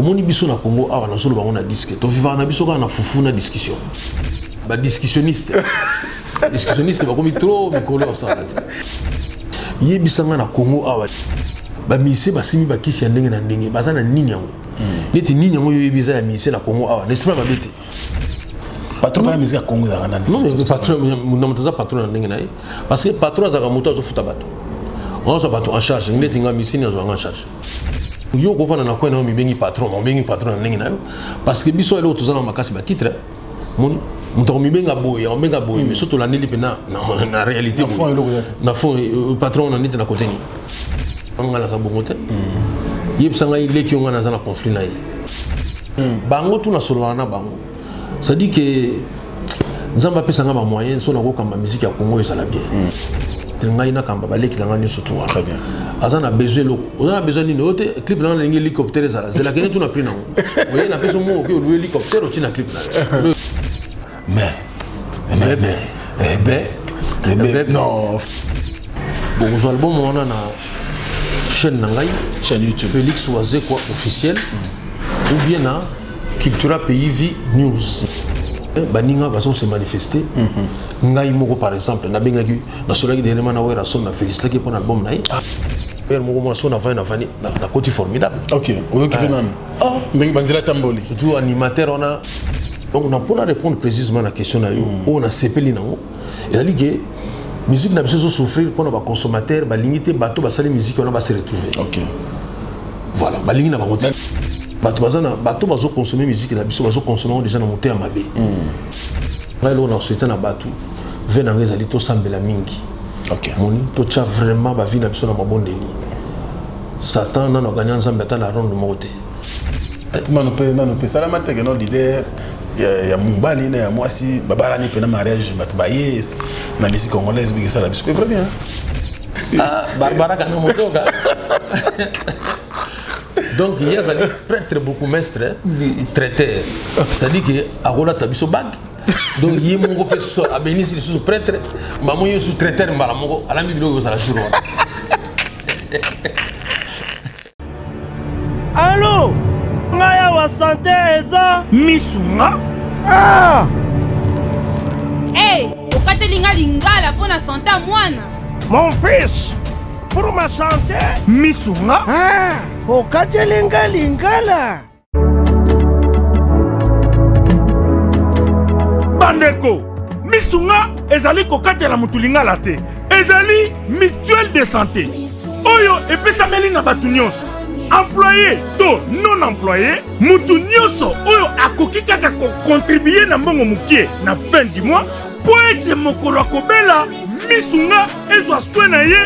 omoni biso na Congo awa na zolo bango na disque to vivant na biso na fufu na discussion ba discussionniste discussionniste ba komi trop mikolo ça yebisanga na Congo awa ba mise basimi ba kisi ndenge na ndenge baza na nini yango neti nini yango yebisa ya mise na Congo awa n'est-ce pas babeti patron la musique à Congo da nani non mais patron na patron ndenge na parce que patron za ka moto azo futa bato on sa bato en charge neti nga mise ni azo en charge yo ko fana na ko na mi bengi patron ndenge na parce que biso elo tozana makasi ba titre mon muto mi benga boye mais surtout la neli pena na réalité na fond patron na neti na côté ni on ngala sa bongote yeb sanga ile ki on ngana za na conflit na bango tu na solo na bango ça dit que nzamba pesa nga ba moyen so na ko kamba musique ya Congo ezala bien ngai na kamba baleki na ngani surtout très bien azana besoin loko on besoin ni note clip na l'hélicoptère ezala c'est la kene tu na pris na oye na peso mo ko l'hélicoptère tu na clip na mais non bon vous album on a na chaîne ngai chaîne YouTube Félix Oazé quoi officiel ou bien na Cultura PIV News baninga baso se manifester ngai moko par exemple na bengaki na solaki de remana wera son na féliciter ki pour album na moko mo so na vani na côté formidable OK oyo ki penana ngi banzela tamboli surtout animateur on a donc on a pour répondre précisément à la question na yo on a sepeli nango ezali que musique na biso souffrir pour na ba consommateur ba limiter bato ba sali musique on va se retrouver OK voilà ba lingi na ba ngoti bato bazana bato bazo consommer musique na biso bazo consommer déjà na monter à mabe là on a souhaité na bato vena ngezali to sambela mingi OK moni to cha vraiment ba vie na biso na mabondeli Satan na gagné nzambe ta na ronde mote non pe salama te que non l'idée ya mubali na ya mwasi babara ni pena mariage bato ba yes na musique congolaise bi que ça la biso très bien Barbara kana motoka donc il y a des prêtres beaucoup mestres traiteurs c'est-à-dire que akola tabiso bag donc il y a mon peso abeni sur prêtre maman yo sous traiteur mbala moko ala mi bilo sala jour Allô ngaya wa santé eza misunga hey okatelinga lingala pona santé mwana mon fils pour ma santé misunga okatelinga lingala bandeko misunga ezali kokatela mutu lingala te ezali mutuelle de santé oyo epesameli na bato nyonso employé to non employé mutu nyonso oyo akoki kaka kocontribue na mbongo mokie na fin du mois po ete mokolo akobela misunga ezwa soin na ye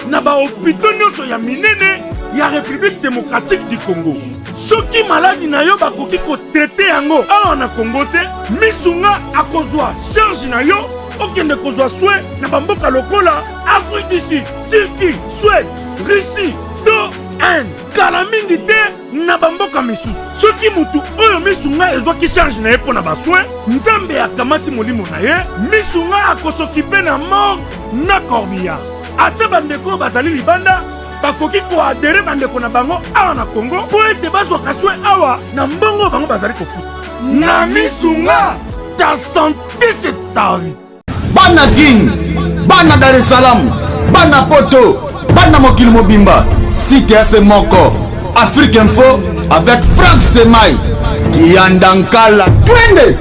na bahôpitaux nyonso ya minene ya République démocratique du Congo. Soki maladi na yo bakoki kotraite yango awa na Congo te misunga akozwa charge na yo okende kozwa soin na bamboka lokola Afrique du Sud, Turquie, Suède, Russie, to Inde. Kala mingi te na bamboka misusu. Soki mutu oyo misunga ezwaki charge na ye mpo na basoin nzambe akamati molimo na ye misunga akosokipe na mort na corbillard. Ate bandeko bazali libanda bakoki koadere bandeko na bango awa na Congo po ete bazwaka soin awa na mbongo bango bazali kofuta na misunga ta santé c'est ta vie. Bana King, bana Dar es Salaam, bana Poto, bana mokili mobimba site ya Semoko Afrique Info avec Franck Stemai Kiandankala twende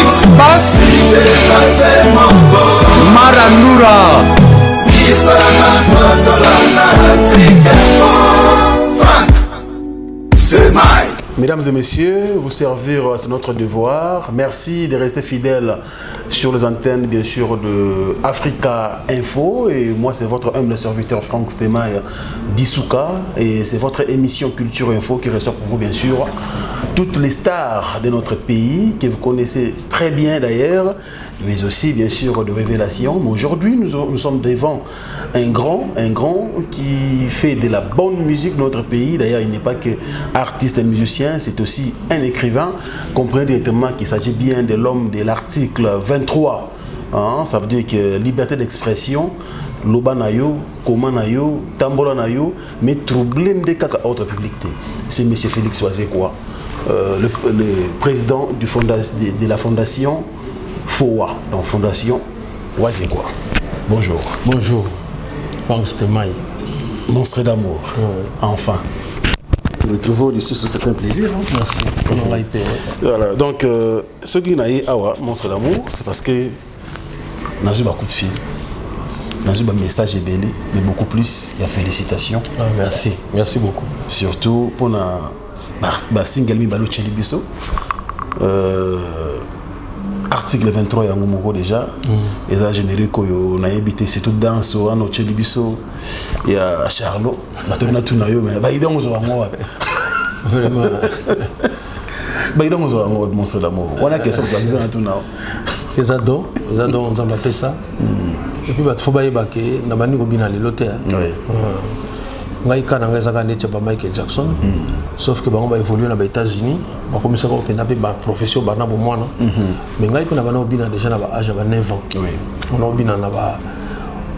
X-Bass Marandura Franck Stemai. Mesdames et messieurs, vous servir, c'est notre devoir. Merci de rester fidèles sur les antennes, bien sûr, de Africa Info. Et moi, c'est votre humble serviteur Franck Stemai d'Issouka. Et c'est votre émission Culture Info qui ressort pour vous, bien sûr, toutes les stars de notre pays, que vous connaissez très bien d'ailleurs, mais aussi, bien sûr, de révélation. Mais aujourd'hui, nous sommes devant un grand qui fait de la bonne musique de notre pays. D'ailleurs, il n'est pas que artiste et musicien, c'est aussi un écrivain. Comprenez directement qu'il s'agit bien de l'homme de l'article 23. Hein, ça veut dire que liberté d'expression, loba na yo, comment na yo, tambola na yo, mais troublé de kaka autre public. C'est M. Félix Wazekwa, le président de la fondation FOA, donc Fondation Wazekwa. Bonjour. Bonjour, Franck Stemaï. Monstre d'amour, enfin. Nous retrouvons au-dessus, c'est un plaisir. Hein? Merci. Voilà, donc, ce qui n'a eu Monstre d'amour, c'est parce que nous avons eu beaucoup de filles. Nous avons eu un message ébélé, mais beaucoup plus, il y a félicitations. Ah, merci, merci beaucoup. Surtout pour la single Mibalo Tchelibiso. Article 23 ya ngomoko déjà et ça généré ko yo na habité surtout dans so ano Tchelibiso ya Charlot batona tuna yo mais ba idongo zo ngo Vraiment. Ba idongo zo ngo Monstre d'amour. On a question pour dire tuna. Les ados on s'en appelle ça. Et puis faut ba yebake na bani ko bina lelo te. Oui. Ngai kana ngai zaka ndetse ba Michael Jackson. Sauf que bango ba évoluer na ba États-Unis, ba komisa ko ke na ba profession ba na bo mwana. Mais ngai ko na bana obina déjà na ba âge ba 9 ans. Oui. On obina na ba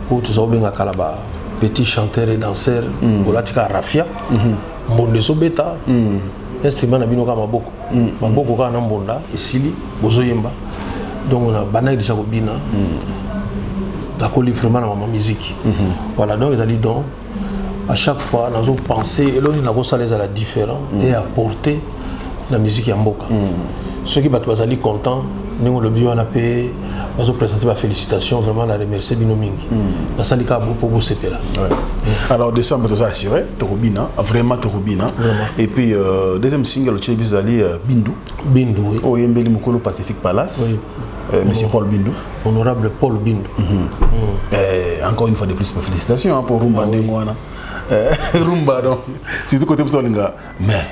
ko tu zo benga kala ba petit chanteur et danseur olatika Rafia. Mbonde so beta. Instrument na bino ka maboko. Maboko ka na mbonda esili bozo yemba. Donc on a bana déjà ko bina. D'accord, vraiment dans ma musique. Voilà, donc ils ont dit donc à chaque fois, nous avons pensé, et là, nous avons salé à la différence et apporter la musique à Mboka. Ceux qui sont contents, nous le bio on a payé, nous avons présenté ma félicitation, vraiment la remercier Binomingi. Nous avons dit pour vous c'est là. Alors décembre, nous avons assuré, Torobina, vraiment Torobina. Et puis deuxième single, tu as vu Bindu. Bindu, oui. Au Yembeli Mukolo Pacific Palace. Oui. Monsieur Paul Bindu. Honorable Paul Bindu. Encore une fois de plus, félicitations pour Rumba Nengwana. Rumba, donc, surtout côté Psoninga. Mais,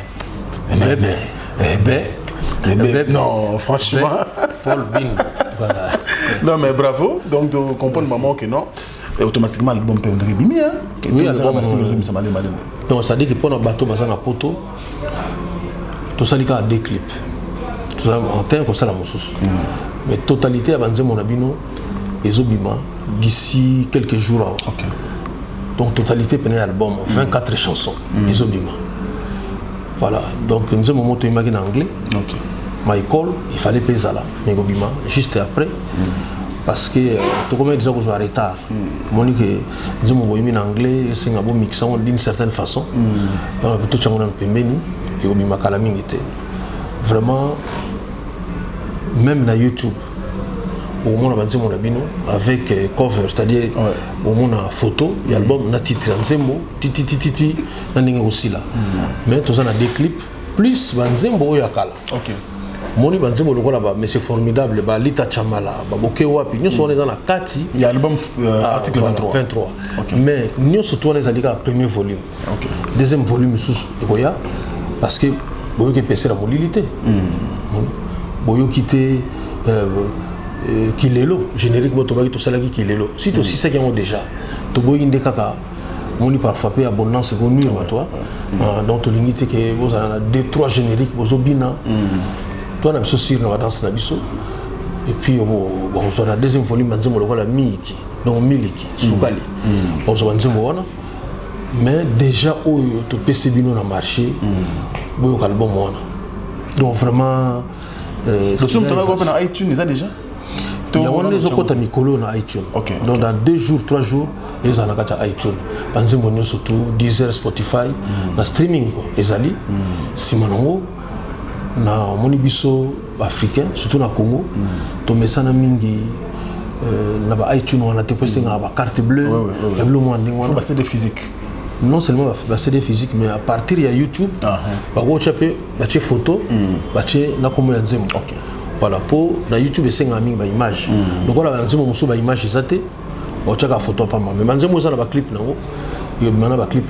non, franchement. Paul Bindu. Voilà. Non, mais bravo. Donc, tu comprends maman que non. Et automatiquement, l'album peut être bimé. Oui, donc, ça dit que pour notre bateau, dans un poteau, tout ça, il y a des clips. Tout ça, en termes comme ça, la moussous. Mais totalité, avant mon abino, et Zobima, d'ici quelques jours. Okay. Donc, totalité, premier album, 24 chansons, et Zobima. Voilà. Donc, nous avons monté en anglais. Okay. Michael, il fallait payer ça là, mais Zobima, juste après. Parce que tout comme déjà vous avez retard. Moi dis que nous avons mis en anglais, c'est un bon mixant d'une certaine façon. Donc, tout le monde a payé, et Zobima Kalamingité. Vraiment. Même na YouTube, au moment où on a bino avec cover, c'est-à-dire au moment où photo, l'album na titre Nzembo, titi, na ninge aussi là. Mais tout ça na des clips plus Nzembo yakala. OK. Moni Nzembo le là-bas, mais c'est formidable, ba Lita Chamala, ba Boke Wapi, nous sommes dans la Kati. Il y a l'album article 23. 23. Okay. Mais nous sommes tous les alika premier volume. OK. Deuxième volume sous Egoya parce que boyo ke pèse la mobilité. Boyo quitté Kilelo, générique Motobaki, tout ça là qui Kilelo. Si tu aussi ça qui ont déjà, tu boyo inde kaka, on y parfois peu abondance c'est connu à toi. Donc tu limite que vous avez 2-3 génériques, vous obina. Toi on a besoin sur la danse nabiso. Et puis on a la deuxième volume banzemo le la Miki, donc Miliki, Soukali. On se banzemo wana. Mais déjà où tu peux se bino na marché, boyo album wana. Donc vraiment le son tu vas voir iTunes ça déjà. Il y a les autres mikolo na iTunes. Okay. Donc dans 2 jours, 3 jours, ils ont na iTunes. Banzemo nyo surtout Deezer, Spotify, na streaming quoi. Ezali simanongo na monibiso africain surtout na Congo. To mesana mingi na ba iTunes on a te passé na ba carte bleue, la bleu moi ndingo. Faut passer des physiques. Non seulement la CD physique, mais à partir de YouTube, tu as photo, tu as comme un zémo. Voilà, pour la YouTube, c'est une image. Donc, on a un zémo, une image, tu as une photo, mais un zémo, ça a un clip, il y a un clip,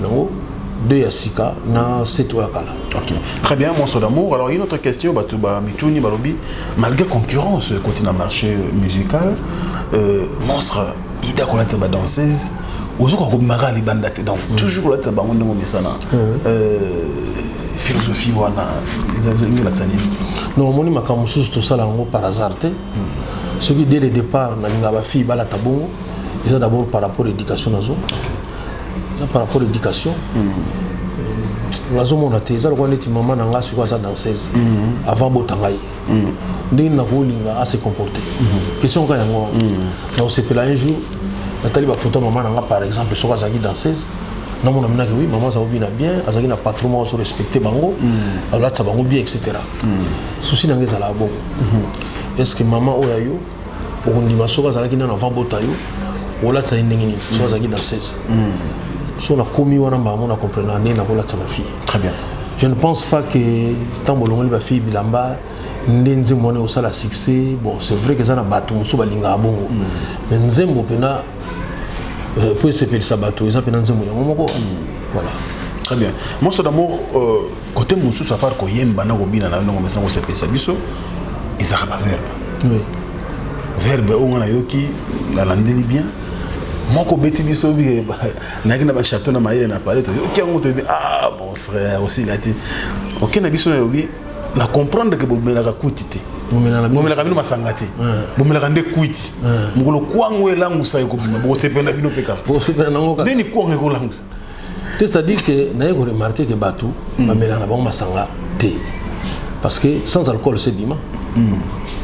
de Yassika, na Setouakala. Ok, très bien, Monstre d'amour. Alors, il y a une autre question, malgré concurrence, côté dans le marché musical, Monstre, il y a une danseuse. Donc, toujours là, tu as philosophie, non, mon tout ça par hasard. Ce qui dès le départ, la fille, la tabou, c'est d'abord par rapport à l'éducation. Par rapport à l'éducation. Nazo mon ateza le connaît maman nanga sur sa danseuse avant botangai ndé na kolinga à se comporter question ka yango donc c'est que là un jour Nathalie ba photo maman nanga par exemple sur sa danseuse non mon amena que oui maman ça va bien azaki na patron mo so respecter bango alors ça bango bien etc. souci nanga ça la bon est-ce que maman oyayo okondima soka zalaki na avant botayo wala ça ndengini so sa danseuse si on a commis on a compris ma fille. Très bien. Je ne pense pas que tant que ma fille bilamba ndenze mone au sala succès bon c'est vrai que ça na batu musu balinga bongo mais nzembo pena pour se faire ça batu ça pena nzembo ya momoko voilà. Très bien. Moi c'est d'amour côté musu ça part ko yemba na ko bina na ngo mesana ko se faire ça biso ils arrêtent pas verbe. Oui. Verbe on a yoki la landeli bien. Moi, quand je suis sauvé, je suis un château, je suis un palais. Ah, mon frère, aussi, il a dit. Ok, je suis sauvé. Je comprends que je suis un quantité. Je suis un sangate. Je suis un quantité. Je suis un c'est-à-dire que je suis remarqué que Batou, je suis un parce que sans alcool, c'est dima.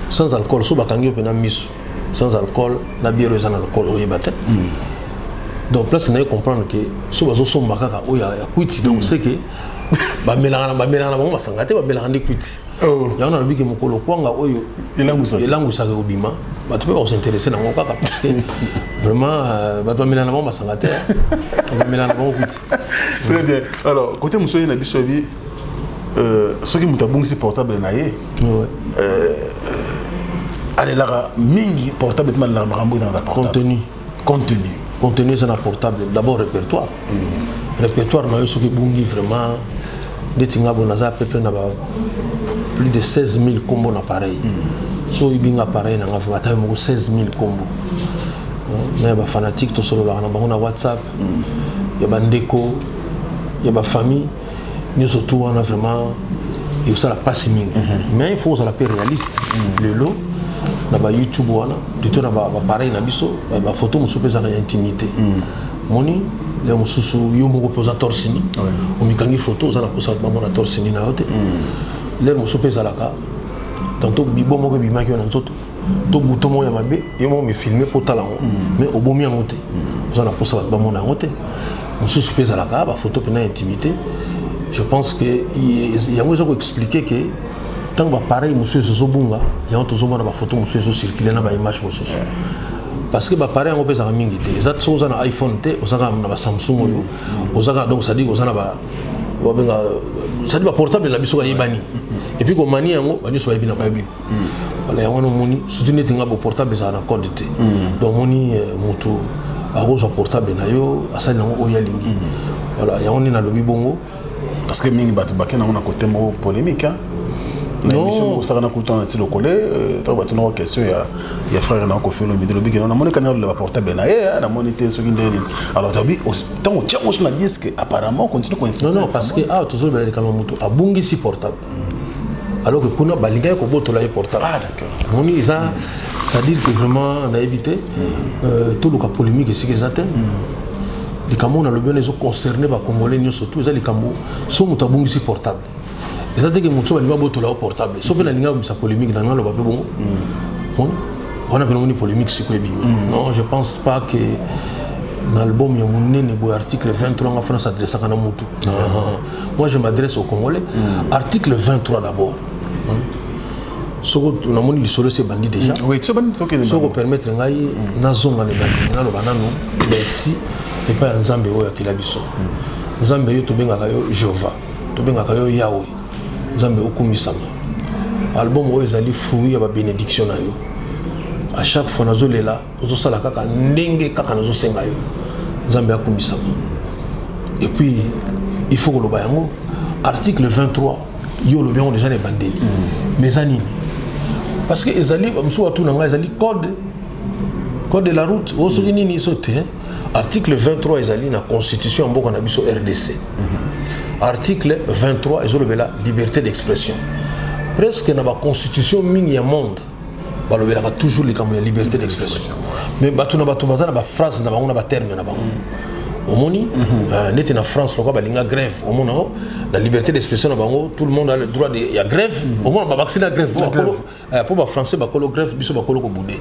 Sans alcool, si je suis sans alcool, na bière sans alcool au yebate. Donc là, c'est de comprendre que si vous avez un makaka ou ya kuiti donc c'est que ba melanga ba sangate ba melanga de kuiti. Ya on a vu que mokolo kwanga oyo elangu sa ko bima, ba tu peux s'intéresser dans mokaka parce que vraiment ba to melanga ba sangate ba melanga ba kuiti. Très bien. Alors, côté muso na biso bi ce qui mutabungi portable na ye. Allez là, mingi portable dans la rambo dans la portable. Contenu c'est un portable. D'abord répertoire. Répertoire na yo soki bungi vraiment des tinga bonaza peu près na plus de 16 000 combos d'appareils. So ibinga appareil na ngafa bataille mo 16 000 combos. Mais ba fanatique to solo na bango na WhatsApp. Ya bandeko, ya ba famille, nous surtout on a vraiment et ça la passe mingi. Mais il faut ça la paix réaliste. Le lot na ba YouTube wana plutôt na ba pareil na biso ba photo musu pesa na intimité moni le mususu yo moko posa torsini o mikangi photo za na posa ba mona torsini na hote le musu pesa la ka tanto bibo moko bi maki na nzoto to bouton mo ya mabe yo mo me filmer pour talent mais au bomi en hote za na posa ba mona hote mususu pesa la ka ba photo pena intimité je pense que il y a moyen de expliquer que tant que pareil monsieur Zobunga il y a toujours une photo monsieur zo circuler na ba image monsieur parce que ba pareil on peut ça mingi te ça chose na iPhone te osaka na ba Samsung yo osaka donc ça dit osana ba benga ça dit ba portable na biso ka yebani et puis ko mani yango ba biso ba bina ba bi wala yango no moni surtout ne tinga ba portable ça na code te donc moni mutu a roso portable na yo asali nango oya lingi voilà yango ni na lobi bongo parce que mingi batu bakena on a côté mo polémique hein. Non, ça a tout le temps été le collé. Tu as une question, il y a frère qui fait le milieu de on a mon canal de portable na na monité ce qui alors tu as vu tant on tient on a dit que apparemment continue coïncider. Non parce que toujours le kamamuto a bungi si portable. Alors que kuna balinga ko boto la portable. Ah d'accord. On ça dire que vraiment on a évité tout le cas polémique ici que ça t'est. Les Cameroun a le bien les autres concernés par congolais nous surtout les Cameroun sont mutabungi si portable. Et ça dit que mon choix va boto la portable. Sauf que la ligne sa polémique dans le papé bon. On a une polémique sur quoi non, je pense pas que l'album il y a un article 23 en France s'adresse à Kanamutu. Moi je m'adresse aux Congolais. Article 23 d'abord. Ce que nous avons dit sur ces bandits déjà. Oui, ce bandit qui ce qui permet de ngai na zonga les bandits na lo banano mais ici et pas Nzambe oya kilabiso. Nzambe yo to benga kayo Jéhovah. To benga kayo Yahweh. Nzambe okumisama. Album oyo ezali fruit ya ba bénédiction na yo. À chaque fois nazo lela ozo sala kaka ndenge kaka nazo senga yo. Nzambe akumisama. Et puis il faut que le bayango article 23 yo le bien déjà les bandeli. Mais anini parce que ezali mso watu nanga ezali code de la route oso nini sote article 23 ezali na constitution mboka na biso RDC. Article 23 ezolo bela liberté d'expression. Presque na ba constitution mingi ya monde balobelaka toujours likambo ya liberté d'expression mais bato na bato baza na baphrase na bango na baterme na bango omoni neti na France lokwa balinga grève omona la liberté d'expression na bango tout le monde a le droit de ya grève omona babakisi la grève po bafrançais bakolo grève biso bakolo kobude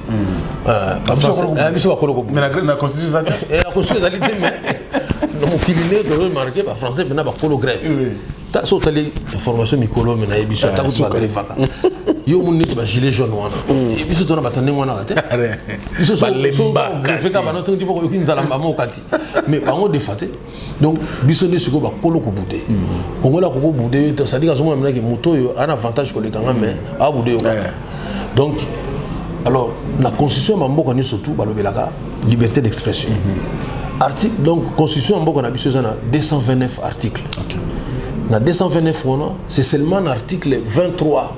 biso bakolo kobude mais la constitution la constitution ezali te mais mokili nde tozomarke bafrançais mpena bakolo grève so otali information mikolo me nayebi so atakuti bagrevaka yo moni neti bagilet jaune wana biso tona bato ndenge wana te biso greveka bana tongi poko yoki nzala mbama okati mais bango defa te donc biso nde sikoyo bakolo kobude kongola koko bude cestadire azomona menaki moto oyo ana avantage kolekanga mais abude yo kaka donc alors la constitution ya bamboka nyonso tu balobelaka liberté d'expression article donc constitution ya mboka na biso eza na 229 articles na 229 wana c'est seulement l'article 23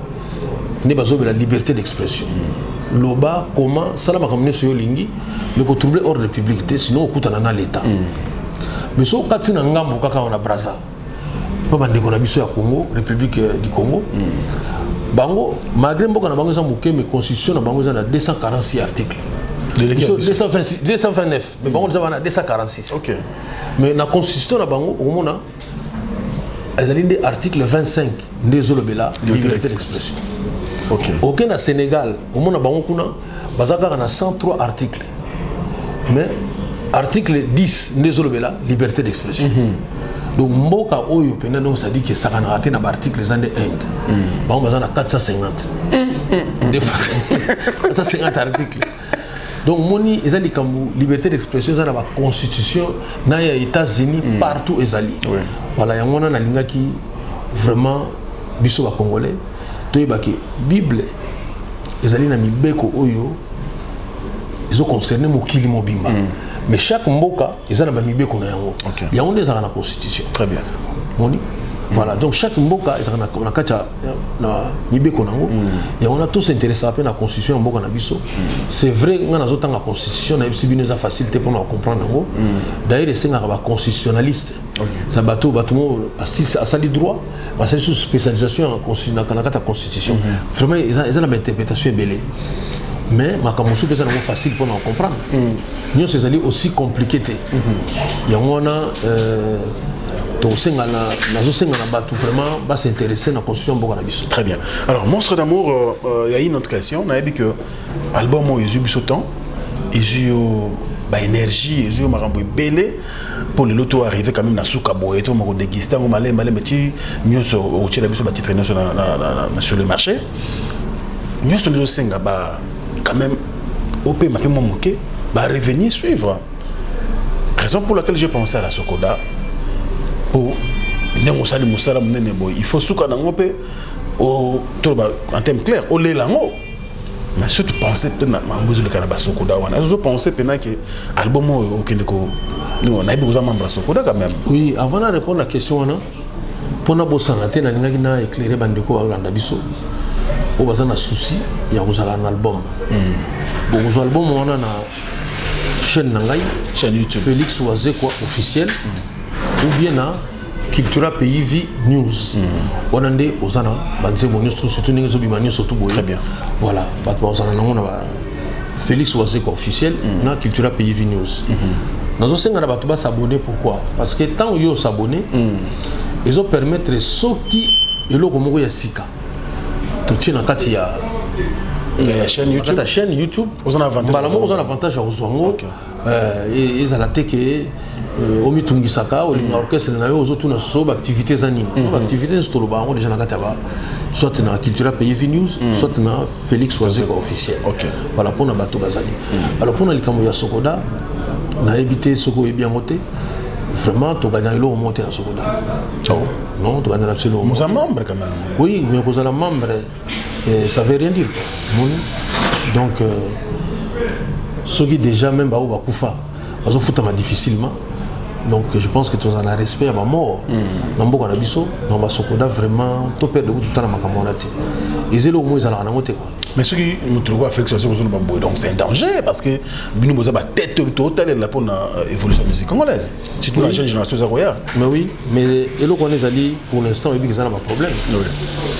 ne bazobela la liberté d'expression loba comment salama comme nyonso yo lingi mais ko troubler ordre public te sinon okutana na l'état mais so kati na ngambo kaka wana Brazza pa bandeko na biso ya Congo République du Congo bango malgré mboka na bango eza moke mais constitution na bango eza na 246 articles 229 mais bango eza na 246 OK mais na constitution na bango omona ezali nde article 25 nde ezolobela liberté d'expression ok na Sénégal omona bango kuna baza kaka na 103 articles mais article 10 nde ezolobela liberté d'expression donc mboka oyo pena donc ça dit que ça na raté na article eza nde Inde bango baza na 450 des fois 450 articles donc moni ezali likambo liberté d'expression eza na ba constitution na ya États-Unis partout ezali voilà yango wana nalingaki vraiment biso ba congolais toyebaki bible ezali na mibeko oyo ezo concerner mokili mobimba mais chaque mboka eza na ba mibeko na yango yango nde ezaka na constitution très bien moni voilà donc chaque mboka ezaka na kati na mibeko nango yango na tous intéressé à la constitution ya mboka na biso c'est vrai nga nazotanga constitution na yebisi bino eza facilité pour na comprendre nango d'ailleurs esengaka ba constitutionnaliste ça bateau asali droit basali sous spécialisation na kati ya constitution vraiment eza na ba interprétation ebele mais makambo mosusu eza nango facile pour na comprendre nyonso ezali aussi compliqué te yango wana vraiment va s'intéresser à la constitution de très bien. Alors, Monstre d'amour, il y a une autre question. On a dit que l'album est eu temps, il y a énergie, il y a belé pour le loto arriver quand même à Soukabo et tout, on déguster, on malé, mais tu mieux sur le marché. Nous sommes quand même au pays, va revenir suivre. Raison pour laquelle j'ai pensé à la Sokoda. Pour il faut souka nango pe en termes clairs au l'élango mais surtout penser peut-être na mbuzo le kanaba sokoda wana je penser pena que album au kendeko nous on a besoin membre sokoda quand même oui avant de répondre à la question wana pona bosana te na lingaki na éclairer bandeko ba landa biso o bazana souci ya kozala un album bon kozala album wana na chaîne nangai chaîne YouTube Félix Wazekwa officiel ou bien na Cultura PIV News. On a des osana, banzemo news surtout les obimani surtout boy. Très bien. Voilà, batwa osana na ngona Félix Wazekwa officiel na Cultura PIV News. Nous aussi on a battu s'abonner pourquoi? Parce que tant yo s'abonner, ils ont permettre ceux qui elo komoko ya sika. To tina kati ya chaîne YouTube. Ta chaîne YouTube. Vous en avantage. Balamo vous en avantage à Ozwango. Ils allaient que omi tungisaka olinga orchestre na yo ozotuna so ba activités zanini ba activités to loba ngo déjà na kataba soit na Cultura PIV News soit na Félix Wazekwa officiel voilà pour na bato bazali alors pour na likambo ya Sokoda na éviter soko e bien monté vraiment to gagner lo monter na Sokoda non to gagner absolument nous sommes membres quand même oui mais vous êtes membre ça veut rien dire donc ceux qui déjà même ba ou ba kufa bazo futama difficilement. Donc je pense que tu as un respect à ma mort. Nambo na biso, na Sokoda vraiment to perdre tout temps na makamona te. Ezelo au moins za na ngote quoi. Mais ce qui nous trouve à faire que donc c'est un danger parce que nous avons tête totale là pour l'évolution de la musique congolaise. C'est une jeune génération zéroya. Mais oui, mais et là on est allé pour l'instant et puis ça n'a pas de problème.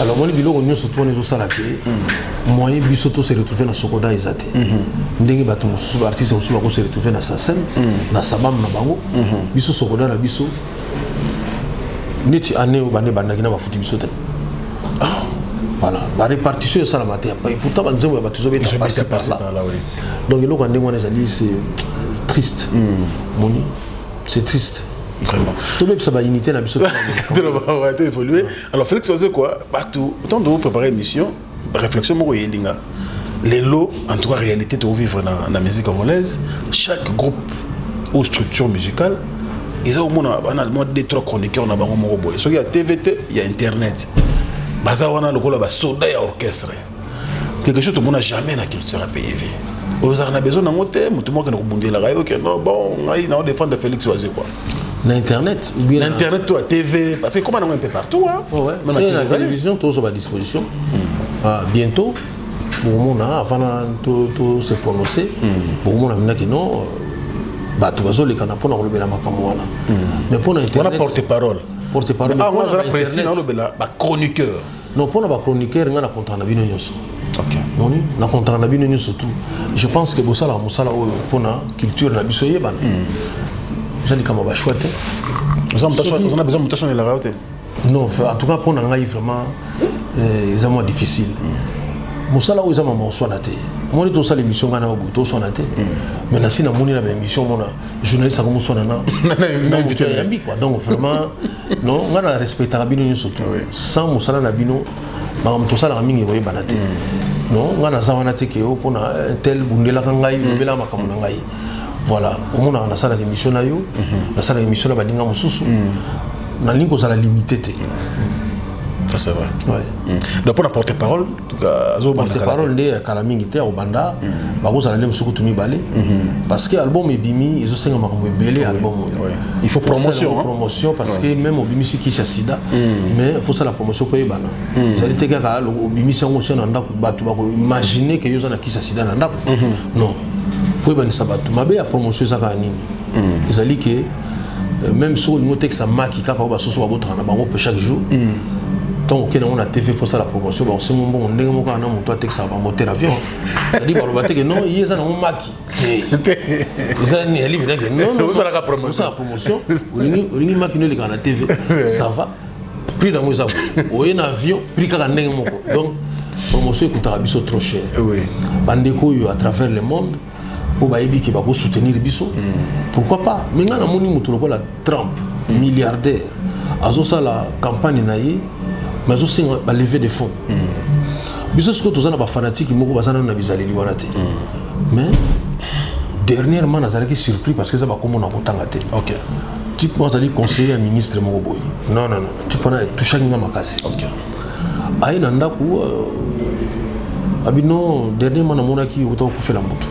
Alors moi les bilans on se tourne sur ça là que moi et bisoto se retrouver dans Sokoda ezate. Ndenge bato mususu artiste mususu bako se retrouver dans sa scène, dans sa bam na bango. Biso Sokoda la biso. Neti année au bande bande qui n'a pas foutu biso. Voilà, la répartition de ça la matière. Et pourtant, on disait que tu as passé par là. Donc, c'est triste. C'est triste. Vraiment. Tout le monde ça va unité la biso. Évoluer. Alors, Félix, vous savez quoi? Tant de vous préparer une mission, réflexion, moi, les lots, en tout cas, réalité, de vivre dans la musique congolaise, chaque groupe ou structure musicale, ils ont au moins des trois chroniqueurs, on a un boy. Il y a TVT, il y a Internet. Bazawana le la soda et orchestre. Quelque chose que mon n'a jamais na culture pays. Aux on a besoin d'un moteur, tout le monde qui nous bondé la radio que non bon, on a défendre Félix Oisé quoi. L'internet ou bien l'internet toi TV parce que comment on est un peu partout hein. Ouais. Mais la télévision tout à disposition. Bientôt pour mon avant tout se prononcer pour mon amina que non bato bazoli kana pona ko lobela makambo wana. Mais pour l'internet on a porte-parole. Porte-parole. Ah, on a précis dans le chroniqueur. Non, pour le chroniqueur, on a contrat na bino nyonso. OK. Non, na contrat na bino nyonso tout. Je pense que bosala musala pour la culture na biso yebana. J'ai comme ba chouette. On a besoin de mutation de la radio. Non, en tout cas pour na ngai vraiment c'est moins difficile. Musala o zama mo sonaté. Moi tout ça l'émission ngana o buto sonaté. Mais na sina moni na émission mona journaliste comme sonana. Na invité yambi quoi. Donc vraiment non, on a respecté la bino surtout. Sans musala na bino, ba tout ça la mingi boye banate. Non, on a zawanate ke o pona tel bundela kangai bela makamuna ngai. Voilà, au moins on a ça la émission na yo, na ça la émission na baninga mususu. Na lingo ça la limité. Ça c'est vrai. Ouais. Donc pour la porte-parole, porte-parole de Kalamingi te au banda, ba ko ça la musuku tumi balé parce que album ebimi, ils ont cinq makambo belé album. Il faut promotion hein. Promotion parce que même au bimi qui sida, mais il faut ça la promotion ko yebana. Vous allez te gars au bimi sango chana ndako batu ba ko imaginer que yo na ki sida na ndako. Non. Faut yebana sabatu. Mabe ya promotion ça ka nini. Ils allaient que même sur le texte ça maki kaka ba soso ba botra na bango chaque jour. Donc on a TV pour ça la promotion bon c'est mon bon on est mon quand on a texte ça va monter l'avion dit bah le que non il y a ça on maki ça ni ali mais non ça la promotion on ni maki les la TV ça va prix dans moi au un avion prix quand on donc promotion coûte biso trop cher oui bandeko à travers le monde au baïbi qui va soutenir biso pourquoi pas mais ngana moni mutu la Trump milliardaire azo ça la campagne naïe mais aussi la levée de fonds. Bisous ce que tous les fanatiques qui m'ont basé dans la bizarrerie libanate. Mais dernièrement, on a été surpris parce que ça va comme on a contact. Ok. Tu peux aller conseiller un ministre Mogoboy. Non. Tu peux aller toucher à Makasi. Ok. Aïe nanda ku abino dernièrement on a qui autant ku fait la moto.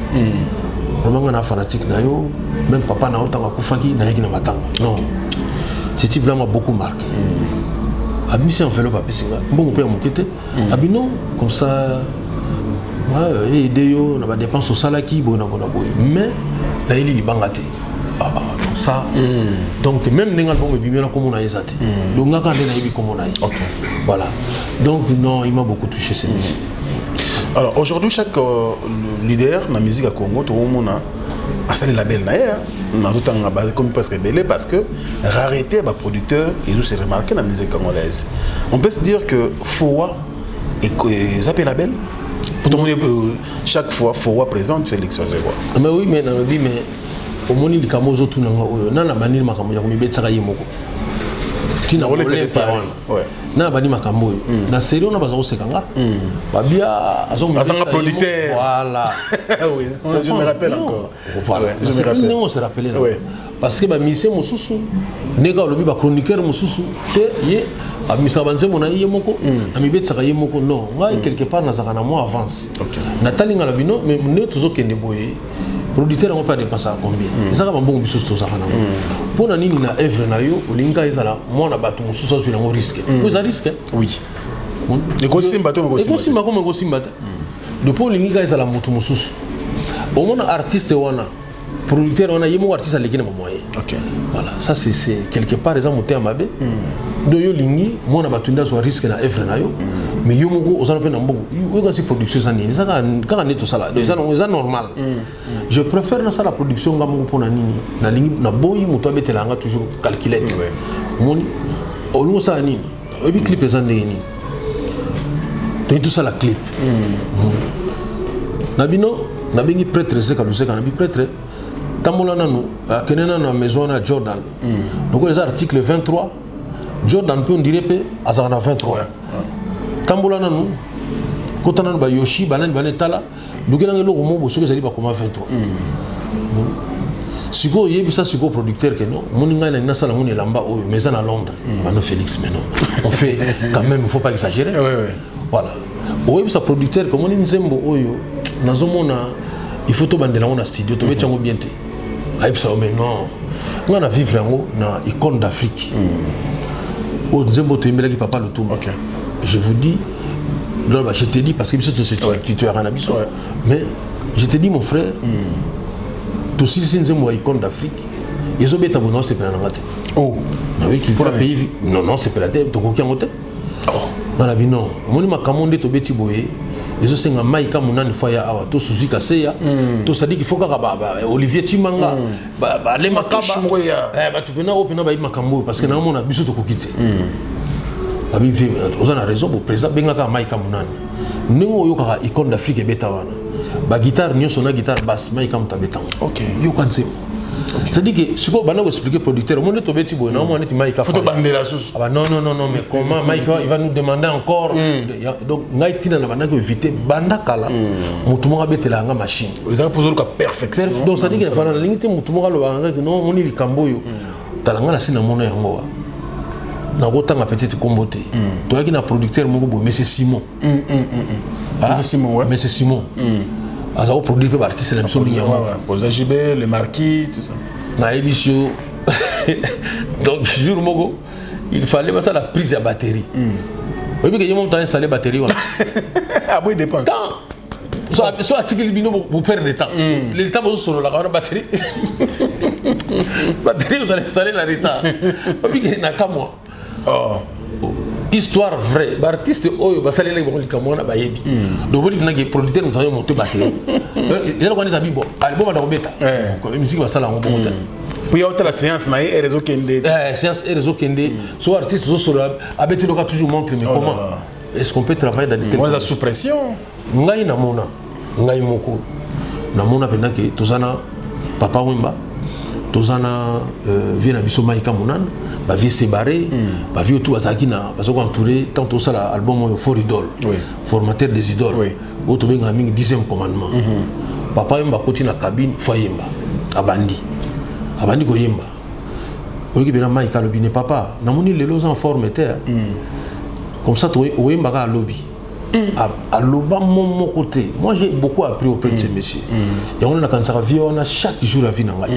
Vraiment on a fanatique na yo même papa na autant ku faki na yeki na matanga. Non. Ce type là m'a beaucoup marqué. Abimi en fait le papier bon père mokete abino comme ça ouais aider yo na ba dépense au salaki bona mais là il est bangate ça donc même nengal bon bimi na comme on a ezate donc ngaka ndena yibi comme on a OK voilà donc non il m'a beaucoup touché ces musiques. Alors aujourd'hui chaque leader dans la musique à Congo tout le monde a ça les labels naïa na tout temps basé comme presque belé parce que rareté ba producteur ils ont se remarqué dans la musique congolaise. On peut se dire que Fowa et ça fait label pour tout le monde chaque fois Fowa présente Félix Ozewa. Mais oui mais dans le vie mais au monde il kamozo tout na na banini makambo ya kumibetsa yemoko. Tina olé parole. Ouais. Na bani makambo na série on a besoin sekanga babia azonga producteur voilà oui je me rappelle encore voilà je me rappelle on se rappelle parce que ba mission mususu nega lobi ba chroniqueur mususu te ye amisa banze mona ye moko amibetsa ye moko non ngai quelque part na zakana mo avance natali ngala bino mais ne toujours kende boye producteur on pas dépasser combien ça va bon biso to zakana pour na nini na œuvre na yo olinga ezala mo na bato mususu sur le risque. Vous avez risque? Oui. Les gros simba, comme les gros simba, depuis olingi ka ezala moto mosusu omona artiste wana producteur wana yemo artiste aleki na moyen. OK. Voilà, ça c'est quelque part les amotés à mabe. Do yo lingi mona batunda so risque na effre na yo. Mais yo moko osana pe na mbongo. Yo ka si production ça nini. Ça ka neto sala. Ça normal. Je préfère na ça la production ngamo pona nini. Na lingi na boyi moto abetela nga toujours calculette. Moni olu ça nini. Obi clip ça nini. Donc tout ça la clip. Na bino na bengi prêtre c'est comme ça na bi prêtre Tambola nanou, kenena na maison na Jordan. Donc les articles 23, Jordan peut on dirait pe azana 23. Tambola nanou, kotana ba Yoshi banan banetala, dugena ngelo ko mo boso ke zali ba koma 23. Siko yebisa siko producteur que non, moninga na sala moni lamba o mais à Londres, Vano Félix mais non. On fait quand même, il faut pas exagérer. Voilà. O yebisa producteur comme on nzembo oyo nazomona il faut to bandela on a studio to betchango bien te. Aïpsa mais non. On a vivre na icône d'Afrique. Au nzembo to imbela ki papa le tout. Je vous dis je te dis parce que tu es un abisso. Mais je te dis mon frère tout si c'est nzembo icône d'Afrique. Ils ont bêta bon c'est pas ngate. Oh. Mais oui qu'il pour le pays non c'est pas la tête to koki ngote. Dans la vie non. Moni makamonde to beti boye. Les autres sont maïka munani faya awa to Suzy Kaseya to sadi qu'il faut ka Olivier Chimanga les makaba tu pena opena ba makambo parce que na mona biso to kokite abi vi on a raison pour président benga ka maïka munani ningo yo ka icône d'Afrique beta wana ba guitare nyoso na guitare basse maïka mutabeta OK yo kanze c'est-à-dire que si vous allez expliquer producteur, on est tombé tibo, non, on est Maïka. Faut bander la sauce. Ah non, mais comment Maïka, il va nous demander encore. Donc, Naïti n'a pas évité banda kala. Moutouma bete la machine. Vous avez posé le cas perfection. Donc, ça dit qu'il faut la limite moutouma le banga que non, on est le camboyo. Talanga la sina mona yango. Na gota ma petite comboté. Toi qui na producteur mon go Monsieur Simon. Monsieur Simon, ouais. Monsieur Simon. Alors, on produit peu d'artistes, c'est l'impression aux AGB, les marquis, tout ça. Naïbisio. Donc, jour mogo, il fallait passer la prise à batterie. Oui, mais il y a un temps installé la batterie. Ah oui, dépense. Soit article bino vous perdez temps. Le temps vous sur la batterie. Batterie vous allez installer la retard. Oui, mais il y a moi. Histoire vraie, l'artiste oyo basali les bons likamona ba yebi. Donc vous dites que producteur nous avons monté batterie. Il y a quoi des amis bon, album va d'obeta. Comme musique basala en bon temps. Puis il y a la séance na et réseau kende. Séance et réseau kende. So artiste so abeti doka toujours montre mais comment est-ce qu'on peut travailler dans des telles conditions sous pression. Ngai na mona, ngai moko. Na mona pena que tozana papa Wemba. Tozana vient biso maïka munan ba vie séparé ba vie tout ataki na parce qu'on entouré tant tout ça l'album For Idol formateur des idoles auto benga mingi 10e commandement papa yemba koti na cabine foyemba abandi ko yemba oki bena maïka lobi ne papa na moni lelo en forme terre comme ça to yemba ka lobby à l'oba mon côté moi j'ai beaucoup appris auprès de ces messieurs et on a quand ça revient on a chaque jour la vie na ngai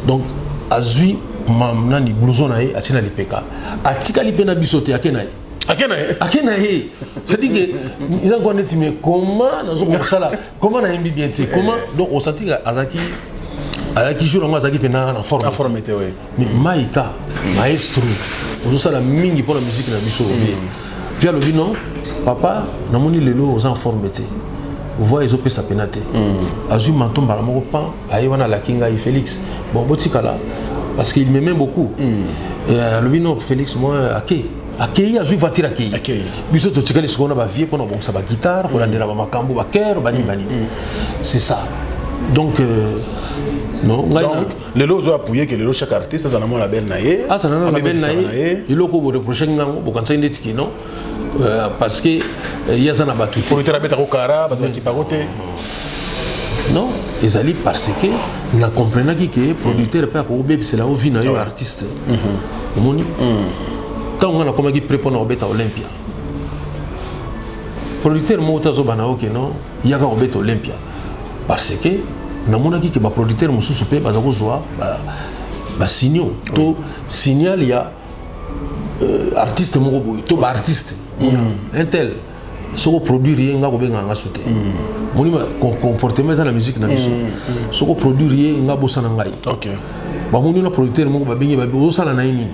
donc azui mamnani blouson na ye atina lipeka atika lipena bisote akenaye c'est dit que ils ont connaît mais comment nazo comme ça là comment na imbi bien comment donc on sentit azaki jour ngo azaki pena en forme oui mais maïka maestro on ça la mingi pour la musique na biso via le non papa na moni lelo aux en forme vous voyez ils ont payé sa pénalité azui manton bala moko pan ayi wana la kinga Félix bon botikala parce qu'il m'aimait beaucoup le bino Félix moi akei azui voiture akei biso to tikali sikona ba vie pona bon ça ba guitare pour andela ba makambo ba cœur bani c'est ça donc non les lots ont appuyé que les lots chaque artiste ça na label naé ça na label naé il loko bo reprocher ngango bo kansa ndetiki non parce que il y a ça na batuti pour te rabeta ko kara ba ki pagote non ils allaient parce que na comprenaki que producteur pas ko bébé c'est là où vient un artiste moni quand on a comme qui prépare na obeta Olympia producteur mo tazo bana OK non il y a ka obeta Olympia parce que na monaki que ba producteur mususu pe ba ko zoa ba signal to signal il y a artiste mo boy to ba artiste un tel ce qu'on produit rien nga ko benga nga sauté moni ma comportement dans la musique na biso ce qu'on produit rien nga bosana ngai OK ba moni na producteur mo ba bengi ba bosana na nini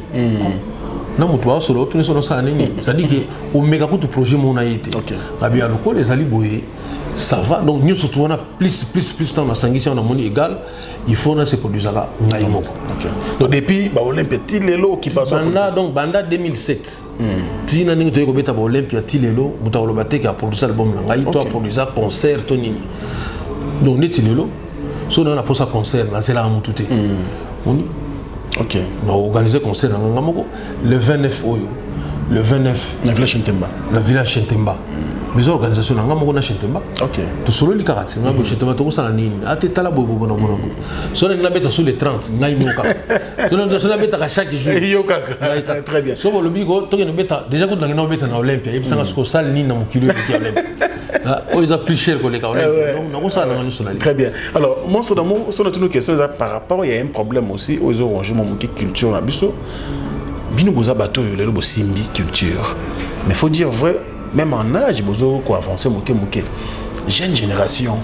na mutu ba solo tu ne solo sa nini ça dit que au méga coup de projet mon a été OK la bien le ko les ali boye ça va donc nous surtout on a plus temps na sangisi on a moni égal il faut na se produire ça ngai moko OK donc depuis ba Olympia tilelo qui passe banda 2007 tina ningi to ko beta ba Olympia tilelo muta ko lobate ka produire album na ngai to produire concert to nini donc ne tilelo so na pour ça concert na c'est là mutu te moni OK on a organisé concert na nganga moko le 29 oyo le 29 na village Chentemba la village Chentemba mais organisation na ngamo na Chentemba OK to solo li karati na bo Chentemba to ko sala nini ate tala bo na mono so na beta sur les 30 ngai moka so na beta chaque jour yo kaka très bien so bo lobi ko to ke beta déjà ko na beta na Olympia et ça ko sala nini na mo kilo ki Olympia oh ils a plus cher que les Olympia donc na ko sala na national très bien alors moi so d'amour so na toutes nos questions par rapport il y a un problème aussi aux orangement mon culture na biso bino boza bato yo lelo bo simbi culture mais faut dire vrai même en âge bozo ko avancer moké jeune génération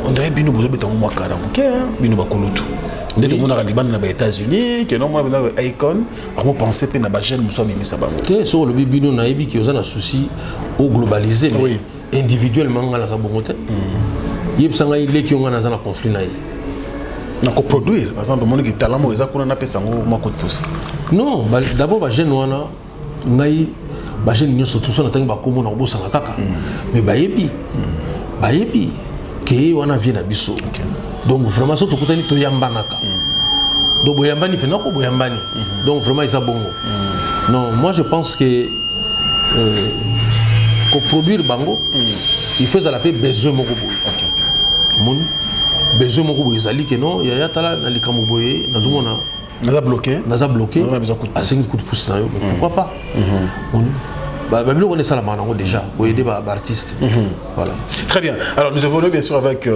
on dirait bino bozo betango moi kara moké bino bakulutu ndé tout monde a liban na ba États-Unis que non moi bino icon on penser pe na ba jeune muso bimisa bango que sur le bibino na ebi ki ozana souci au globaliser mais oui. Individuellement ngala za bongote yebsanga ile ki ngana za na conflit na na ko produire par exemple mon qui talent mo ezakuna na pesa ngo moi coup de pouce non d'abord ba jeune wana ngai ba jeune nyonso tout ça na tangi ba komo na bosanga kaka mais bayebi ke wana vient na biso donc vraiment so to kutani to yambanaka donc boyambani pe nako boyambani donc vraiment isa bongo non moi je pense que ko produire bango il faut ça l'appeler besoin moko boy mon besoin moko boy ezali ke non ya tala na likambo boye nazomona naza bloqué on a besoin de 5 coups de pouce na yo pourquoi pas on est ça la main déjà pour aider les artistes voilà très bien alors nous évoluons bien sûr avec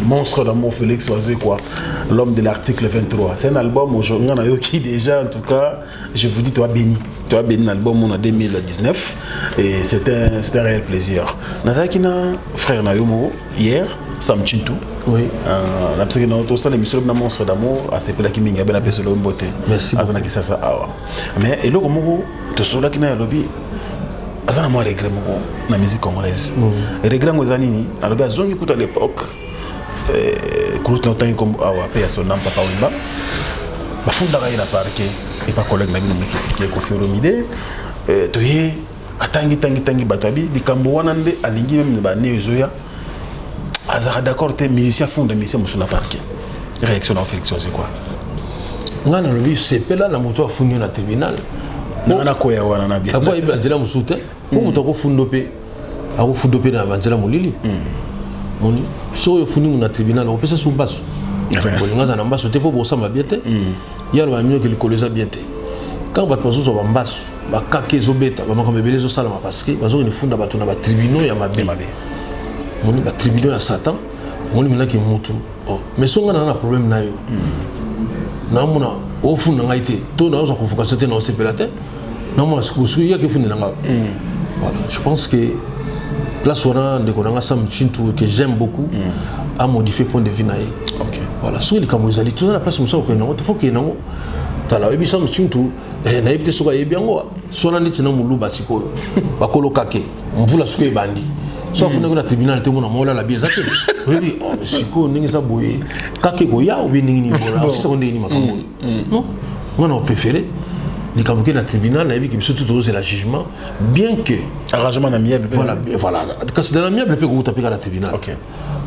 Monstre d'amour Félix Oisé quoi l'homme de l'article 23 c'est un album aujourd'hui qui déjà en tout cas je vous dis toi béni l'album en 2019 et c'était un réel plaisir Nazakina frère Nayomo hier Sam Chintou oui la psyché dans tout ça l'émission de Monstre d'amour à ce pela qui minga ben appelé le beauté merci azana ki ça awa mais et loko moko to sola ki na lobby azana moi regret moko na musique congolaise regret ngo zanini alobi azongi kuta à l'époque kuruta otangi comme awa pe ya son nom papa Wimba bafunda ka ina parquet et pas collègue na bino mususu ki ko Fioromide to ye atangi batabi likambo wana nde alingi même ba ne ezoya azara d'accord te musicien fond musicien musu na parquet réaction en Félix Oisé quoi ngana lobi sepela na moto afunyo na tribunal ngana ko ya wana na bien abo iba njela musute ko moto ko fundo pe na banjela molili moni so yo funi na tribunal o pesa sumbaso bolinga za na mbaso te po bosa mabiete yalo ba mino ke likoleza biete quand ba pozo so ba mbaso ba kakezo beta ba makambe belezo sala ma parce que bazo ni funda bato na ba tribunal ya mabe moni ba tribunal ya satan moni mina ki mutu mais so ngana na problème na yo na mona o funda ngaite to na zo convocation te na sepelate na mona sikusu ya ke funda nga voilà je pense que place wana ndeko nanga Sam Chintou que j'aime beaucoup a modifié point de vue na ye voilà so li kamo ezali tout na place muso ko nango te faut que nango tala ebi Sam Chintou na yebite soka yebiango so na nditi na muluba sikoyo bakolo kake mvula sikoyo bandi so afuna ko na tribunal te mona mola la bieza te oui mais siko ningi sa boye kake ko ya obi ningi ni bola si seconde ni makambo non moi on préféré les cas na tribunal na yebi surtout tous la jugement bien que arrangement amiable voilà quand c'est dans l'amiable peut ko taper à la tribunal OK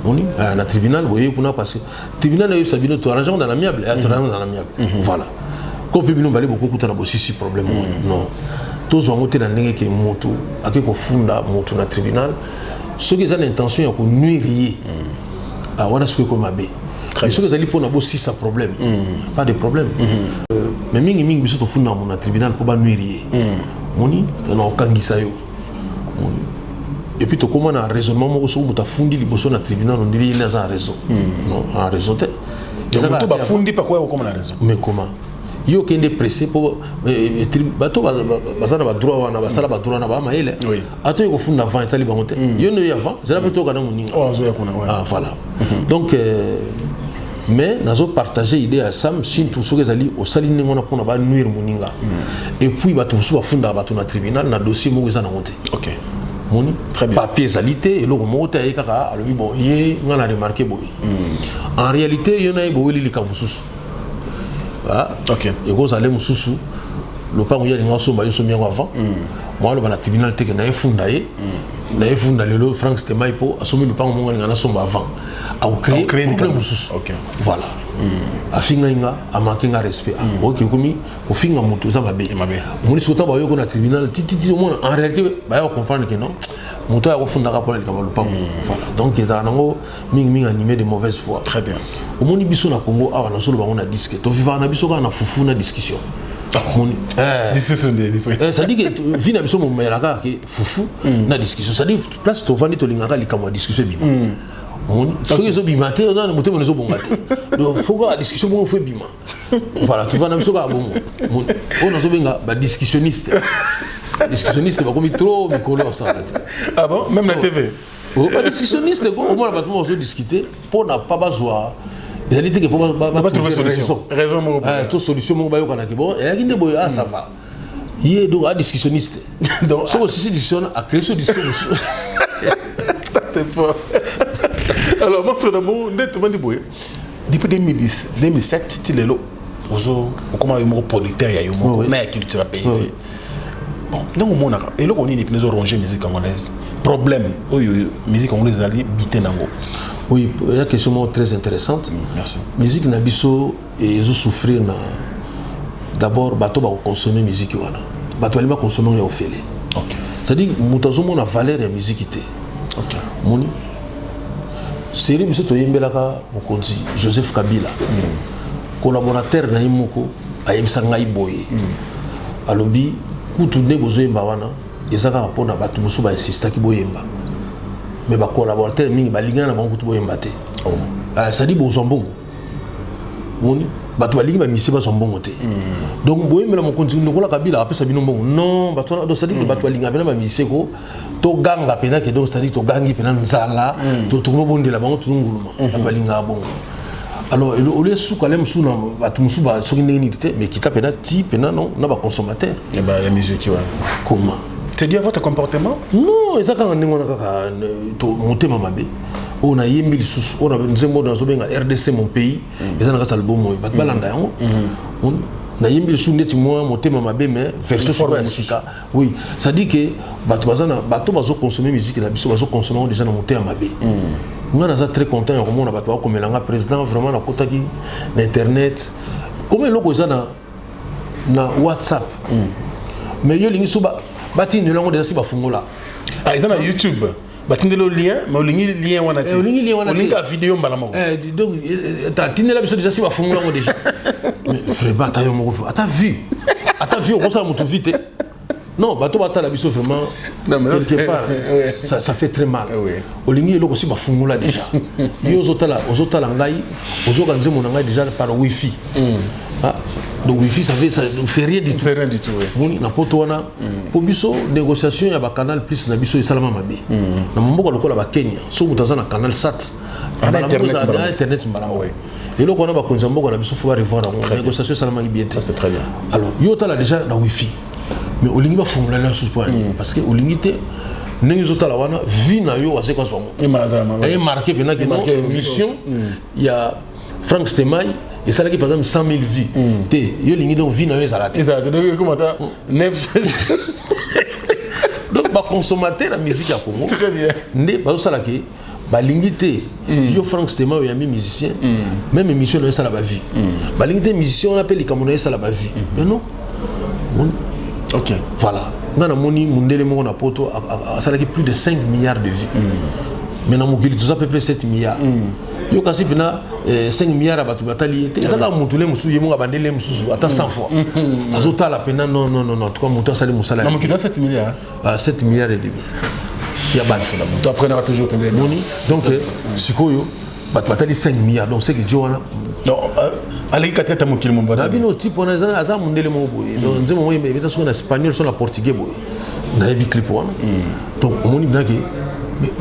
on dit na tribunal voyez kuna passer tribunal na yebi sabino to arrangement dans l'amiable et arrangement dans l'amiable voilà comme bino balé beaucoup kutana bosisi problème non tous ont été dans ndenge ke moto akeko funda moto na tribunal ceux qui ont l'intention ya ko nuire ah wana ce que comme abe mais ceux qui ont pour na bossi ça problème pas de problème mais mingi biso to funda na tribunal pour ba nuire moni na okangisa yo et puis to comment na raisonnement mo so muta fundi liboso na tribunal on dirait il a raison non a raison te donc to ba fundi pas quoi comme la raison mais comment yo kende pressé pour bato bazana ba droit wana basala ba droit na ba maele ato yo funda avant etali bangote yo ne avant zela peto kana muninga ah voilà donc mais nazo partager idée à Sam sin tout ce que zali au sali ngona pona ba nuire muninga et puis bato so ba funda bato na tribunal na dossier mo ezana ngote OK moni très bien papier salité et lo mo ta kaka alobi bon ye ngana remarquer boy en réalité yo na bo weli likamususu ah OK et go zale mususu le pas où il y a des sommes ils sont bien avant moi le na tribunal te que na funda ye na funda le Franck Stemai po assomi le pas mo ngana somba avant a créer un problème mususu OK voilà a finga inga a manquer un respect OK komi ko finga mutu za mabe moni sota ba yo ko na tribunal titi mo en réalité ba yo comprendre que non mutu ya ko funda ka pour le kamalu pas voilà donc ils anango mingi animé de mauvaise foi très bien au moni biso na Congo awa na solo ba on a disque to viva na biso ka na fufu na discussion discussion de ça dit que vina biso mo melaka ke fufu na discussion ça dit place to vandi to lingaka likamo discussion bima ce que zo bima te on a moté mo zo bongate donc faut que la discussion mo fait bima voilà tu vas na biso ka bongo on a zo benga ba discussionniste ba comme trop mikolo ça ah bon même la TV ba discussionniste ko au moins ba tout zo discuter pour na pas besoin les réalités que pour pas trouver solution raison mo tout solution mo ba yo kana ke bon et akinde boy ah ça va il est donc un discussionniste donc so aussi discussion à créer ce discussion c'est fort alors moi c'est d'amour net vandi boy depuis 2010 2007 tilelo ozo comment yo mo producteur ya yo mo na culture pays bon donc on a et là on est les ranger musique congolaise problème musique congolaise ali bité nango. Oui, il y a une question très intéressante. Merci. Musique nabiso et ils souffrir na d'abord bateau va consommer musique wana. Bateau va consommer au félé. OK. C'est-à-dire mutazo mona valeur ya musique té. OK. Moni. Série biso to yembelaka mokonzi Joseph Kabila. Collaborateur na imoko ayebisa ngai boye. Alobi kutu ne bozoyemba wana ezaka pona bato musu ba insista ki boyemba. Mais ba collaborateur mingi balinga na bango to boyemba te. Ça dit bozambongo. Moni bato balingi ba misi ba zambongo te. Donc boyemba mon continue lokola Kabila apesa bino mbongo. Non, bato do ça dit que bato balinga bena ba misi ko to ganga pena ke donc ça dit to gangi pena nzala to to bondela bango to nguluma. Balinga bongo. Alors au lieu sous quand même sous na bato musu ba soki ndeni te mais kita pena ti pena non na ba consommateur. Et ba ya musique wa. Comment? C'est dit à votre comportement? Non, ça quand on a to monter mamabe. On a yembi sous on a nzembo dans zobenga RDC mon pays. Les ana ka album mo bat balanda yango. On na yembi sous neti moi monter mamabe mais version sur sika. Oui, ça dit que bato bazana bato bazo consommer musique na biso bazo consommer déjà na monter mamabe. On a très content comment on a bato comme l'anga président vraiment na kotaki na internet. Comment loko za na WhatsApp. Mais yo lingi suba bati ne lango déjà si bafungola ah ils ont YouTube bati le lien mais olingi lien wana te olingi ka vidéo mbala moko donc ta tinela biso déjà si bafungola ngo déjà mais frère bata yo moko ata vu on ça mutu vite non bato bata la biso vraiment quelque part ça fait très mal olingi loko si bafungola déjà yo ozotala ngai ozoka nzemo na ngai déjà par wifi ah donc wifi ça fait rien du tout. C'est rien du tout. Moni na poto wana po biso négociation ya ba canal plus na biso esalama mabe. Na mboko lokola ba Kenya so mutaza na canal sat. Internet mbala ouais. Et là on a ba konza mboko na biso faut revoir la négociation esalama bien. C'est très bien. Alors yo tala déjà na wifi. Mais olingi ba formula la sous point parce que olingi te ndenge zotala wana vie na yo wase kwa zongo. Et marqué pena que non mission il y a Franck Stemai et ça là qui par exemple 100 000 vies. Té, yo lingi donc vie na yo ça là. Exact. Donc comment ça 9 donc ba consommateur la musique à Congo. Très bien. Ndé ba ça là que ba lingi té yo Franck Stemai yo ami musicien même émission na ça là ba vie. Ba lingi té musicien on appelle les Camerounais ça là ba vie. Mais non. OK. Voilà. Ngana moni mundele mo na poto ça là qui plus de 5 milliards de vies. Mais na mokili tout ça à peu près 7 milliards. Yo kasi pina 5 milliards abatu batali te ça ka mutule musu yemo ga bandele musu ata 100 fois azota la pena non toi mutu sali musala na mokili 7 milliards 7 milliards et demi ya ban ça là tu apprenera toujours combien moni donc sikoyo batali 5 milliards donc c'est que Joana donc allez katata mokili mo bata bino type on a za mundele mo boye donc nzemo mo yembe beta sona espagnol sona portugais boye na yebi clip wana donc omoni binaki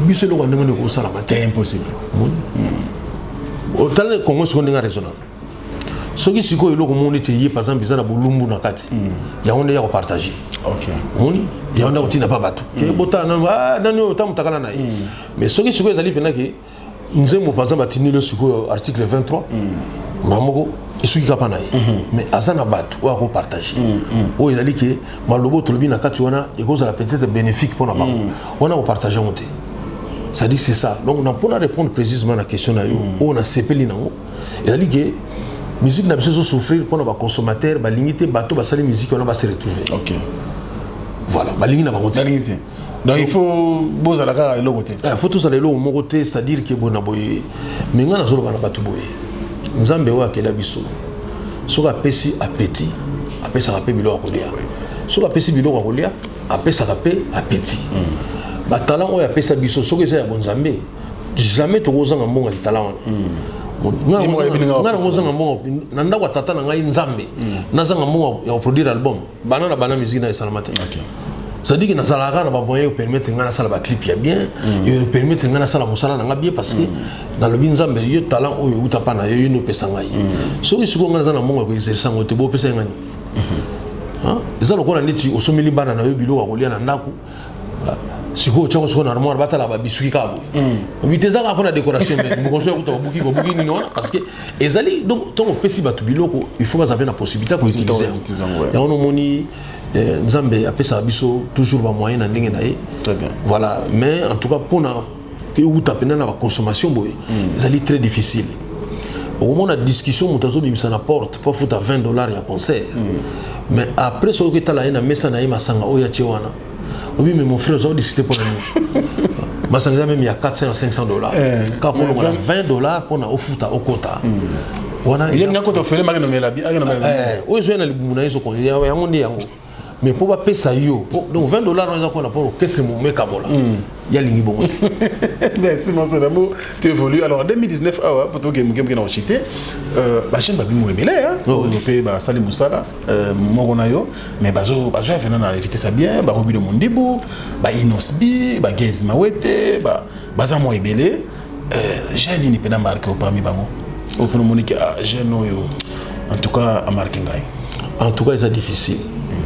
biso lo ndenge ko sala matin impossible au tal Congo siko ndenge raisonnable soki siko eloko moni te yi par exemple bizana bolumbu na kati ya onde ya ko partager OK moni ya onde ko tina pa bato ke botana nani o tamutakala na ye mais soki siko ezali penaki nzemo par exemple atinilo siko article 23 mamoko esuki kapa na ye mais azana bato oyo ako partage oyo ezali ke malobo tolobi na kati wana ekozala peut-être bénéfique mpona bango wana kopartage yango te c'est-à-dire c'est ça donc na mpona répondre précisément à la question na yo oyo nasepeli nango ezali ke musique na biso ezosouffrir mpona baconsommateur balingi te bato basali musique wana base retrouver OK voilà balingi na bango te donc il faut bozala kaka eloko te il faut tozala eloko moko te c'est-à-dire ke bona boye mais nga nazoloba na bato boye nzambe oyo akela biso soki apesi appétit apesaka mpe biloko ya kolia soki apesi biloko ya kolia apesaka mpe appétit batalant oyo apesa biso soki eza ya bonzambe jamais tokozanga mbongo ya litala wana nga nakozanga mbongo na ndako ya tata na ngai nzambe nazanga mbongo ya koproduire album bana na bana musique na esalama te c'est-à-dire que nazalaka na bamoyen permettre nga nasala baclip ya bien yo permettre nga nasala mosala na nga bien parce que nalobi nzambe yo talent oyo euta pa na yo yo nopesa ngai soki sikoyo nga naza na mbongo ya koexerce yango te bopesa ye ngani eza lokola neti osomeli bana na yo biloko ya kolia na ndako sikoyo otyango sikoyo na armoire batala babisuki kaka boye obi te ezaka mpona décoration mais mokonso ya kuta babuki nini wana parce que ezali donc ntango opesi bato biloko il faut baza mpe na possibilité ya koutilize yango nomoni nzambe apesa biso toujours ba moyen na ndenge na ye voilà mais en tout cas pona euta pena na ba consommation boye ezali très difficile au moment la discussion mutazo bimisa na porte pour foutre $20 ya concert mais après ce que tala na mesa na ye masanga oya tchewana obi mais mon frère zo discuter pour nous masanga même il y a $400 $500 quand pour $20 pour na ofuta okota wana il y a ngako to fele mari no mela bi ari no mela oyo na libumu na yeso ko yango ndi yango mais pour pas payer ça yo donc $20 on a quoi pour qu'est-ce que mon mec a bola il y a lingi bon merci mon cher amour tu évolues alors en 2019 ah pour toi game na chité la chaîne ba bimo ebele hein développer ba sali musala moko na yo mais bazo venir na éviter ça bien ba Robi de Mondibu ba Inosbi ba Gez Mawete ba baza mo ebele jeune ni pena marqué parmi bango au peno monique jeune yo en tout cas a marqué ngai en tout cas c'est difficile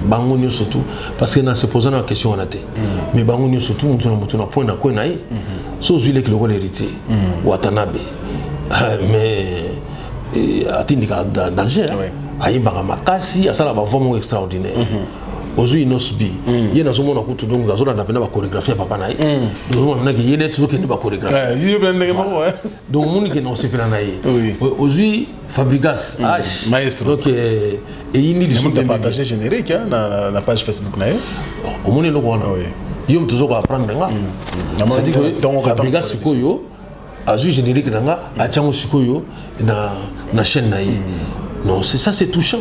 bango nyo surtout parce que na se poser la question on a été mais bango nyo surtout mutu na point na ko na yi so zuile ki lokole héritier Watanabe mais atindika danger ayi baka makasi asala ba vomo extraordinaire ozui Inosbi ye na zomo na kutu donc gazola na pena ba chorégraphie papa na yi donc on a que yele tso ke ni ba chorégraphie yo ben ndenge moko donc moni ke no se pena na yi ozui Fabrigas maestro donc et il dit de partager générique hein la page Facebook na yo au monde le wana yo mtozo ko apprendre nga c'est-à-dire que Fabrigas sikoyo azu générique nga achango sikoyo na chaîne na yi non c'est ça c'est touchant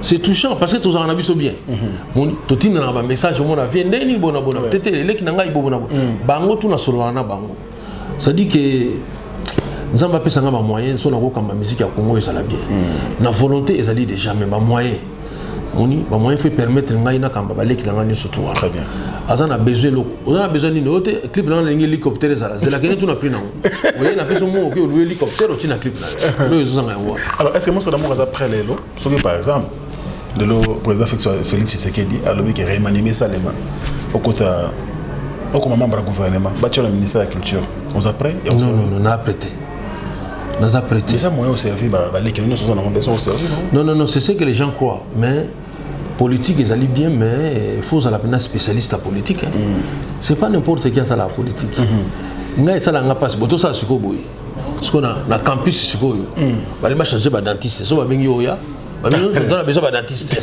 c'est touchant parce que tous en abiso bien mon totina na ba message mon avis ndeni bona tete leki na ngai bona bango tu na solo na bango ça dit que nzamba pesa nga ba moyen so na ko kamba musique ya Congo ezala bien na volonté ezali déjà mais ba moyen moni ba moyen faut permettre ngai na kamba ba leki na ngani surtout très bien azana besoin loko on a besoin ni note clip na l'hélicoptère ezala zela kene tu na pris na oye na peso mo ko le hélicoptère tu na clip na lo ezanga yango alors est-ce que moi ça d'amour après lelo so que par exemple de le président Félix Tshisekedi a lobby qui réanimé ça les mains au côté au comme membre du gouvernement bâtir le ministère de la culture on a prêt non on a prêté. Mais ça moyen au service non c'est ce que les gens croient mais politique ils allaient bien mais il faut la peine spécialiste en politique c'est pas n'importe qui a ça la politique ngai ça la nga passe boto ça siko boy parce qu'on a na campus siko yo bali ma changer ba dentiste so ba bengi oya ba bengi on a besoin ba dentiste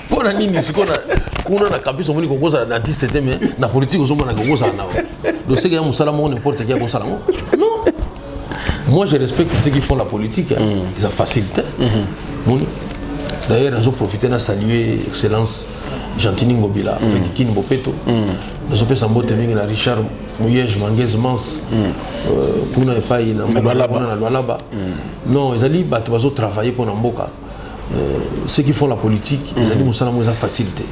pour la nini siko na kuna na campus on moni ko koza dentiste te mais na politique on mona ko koza na donc c'est que ya musala mo n'importe qui a koza non moi je respecte ceux qui font la politique ils ont facilité d'ailleurs j'ai profité de saluer excellence Gentini Ngobila Fekikini Bopeto j'ai fait sambo tellement na Richard Mouyej, Manguez, Mans, pour ne pas y là-bas. Non, ils allaient travailler pour Namboka. Ceux qui font la politique, ils allaient nous la facilité.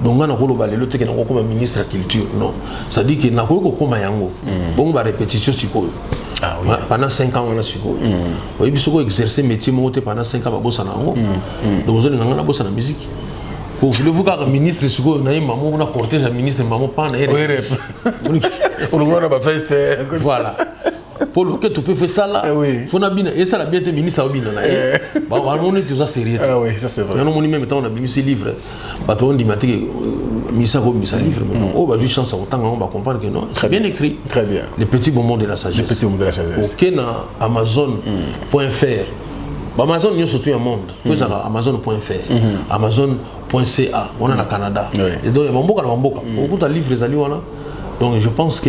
Donc, on a comme ministre de la culture. Non. Ça dit qu'il n'y a pas comme Yango. Bon, on va répétition pendant 5 ans, on a suivi. Il faut exercer métier pendant 5 ans, on a donc, on a bossé la musique. Voulez-vous qu'un ministre on a cortège un ministre maman pas voilà. Pour le que tu peux faire ça là, faut et ça la bien été ministre au bien on est toujours sérieux. Ah oui, ça c'est vrai. On a même temps on a mis ces livres. On dit misa livre on va juste chance autant on va comprendre que non, c'est bien écrit. Très bien. Les petits moments de la sagesse. Les petits moments de la sagesse. OK na amazon.fr. Amazon nous surtout un monde. Vous avez amazon.fr, amazon.ca, on est au Canada. Et donc il y a beaucoup de livres les alliés là. Donc je pense que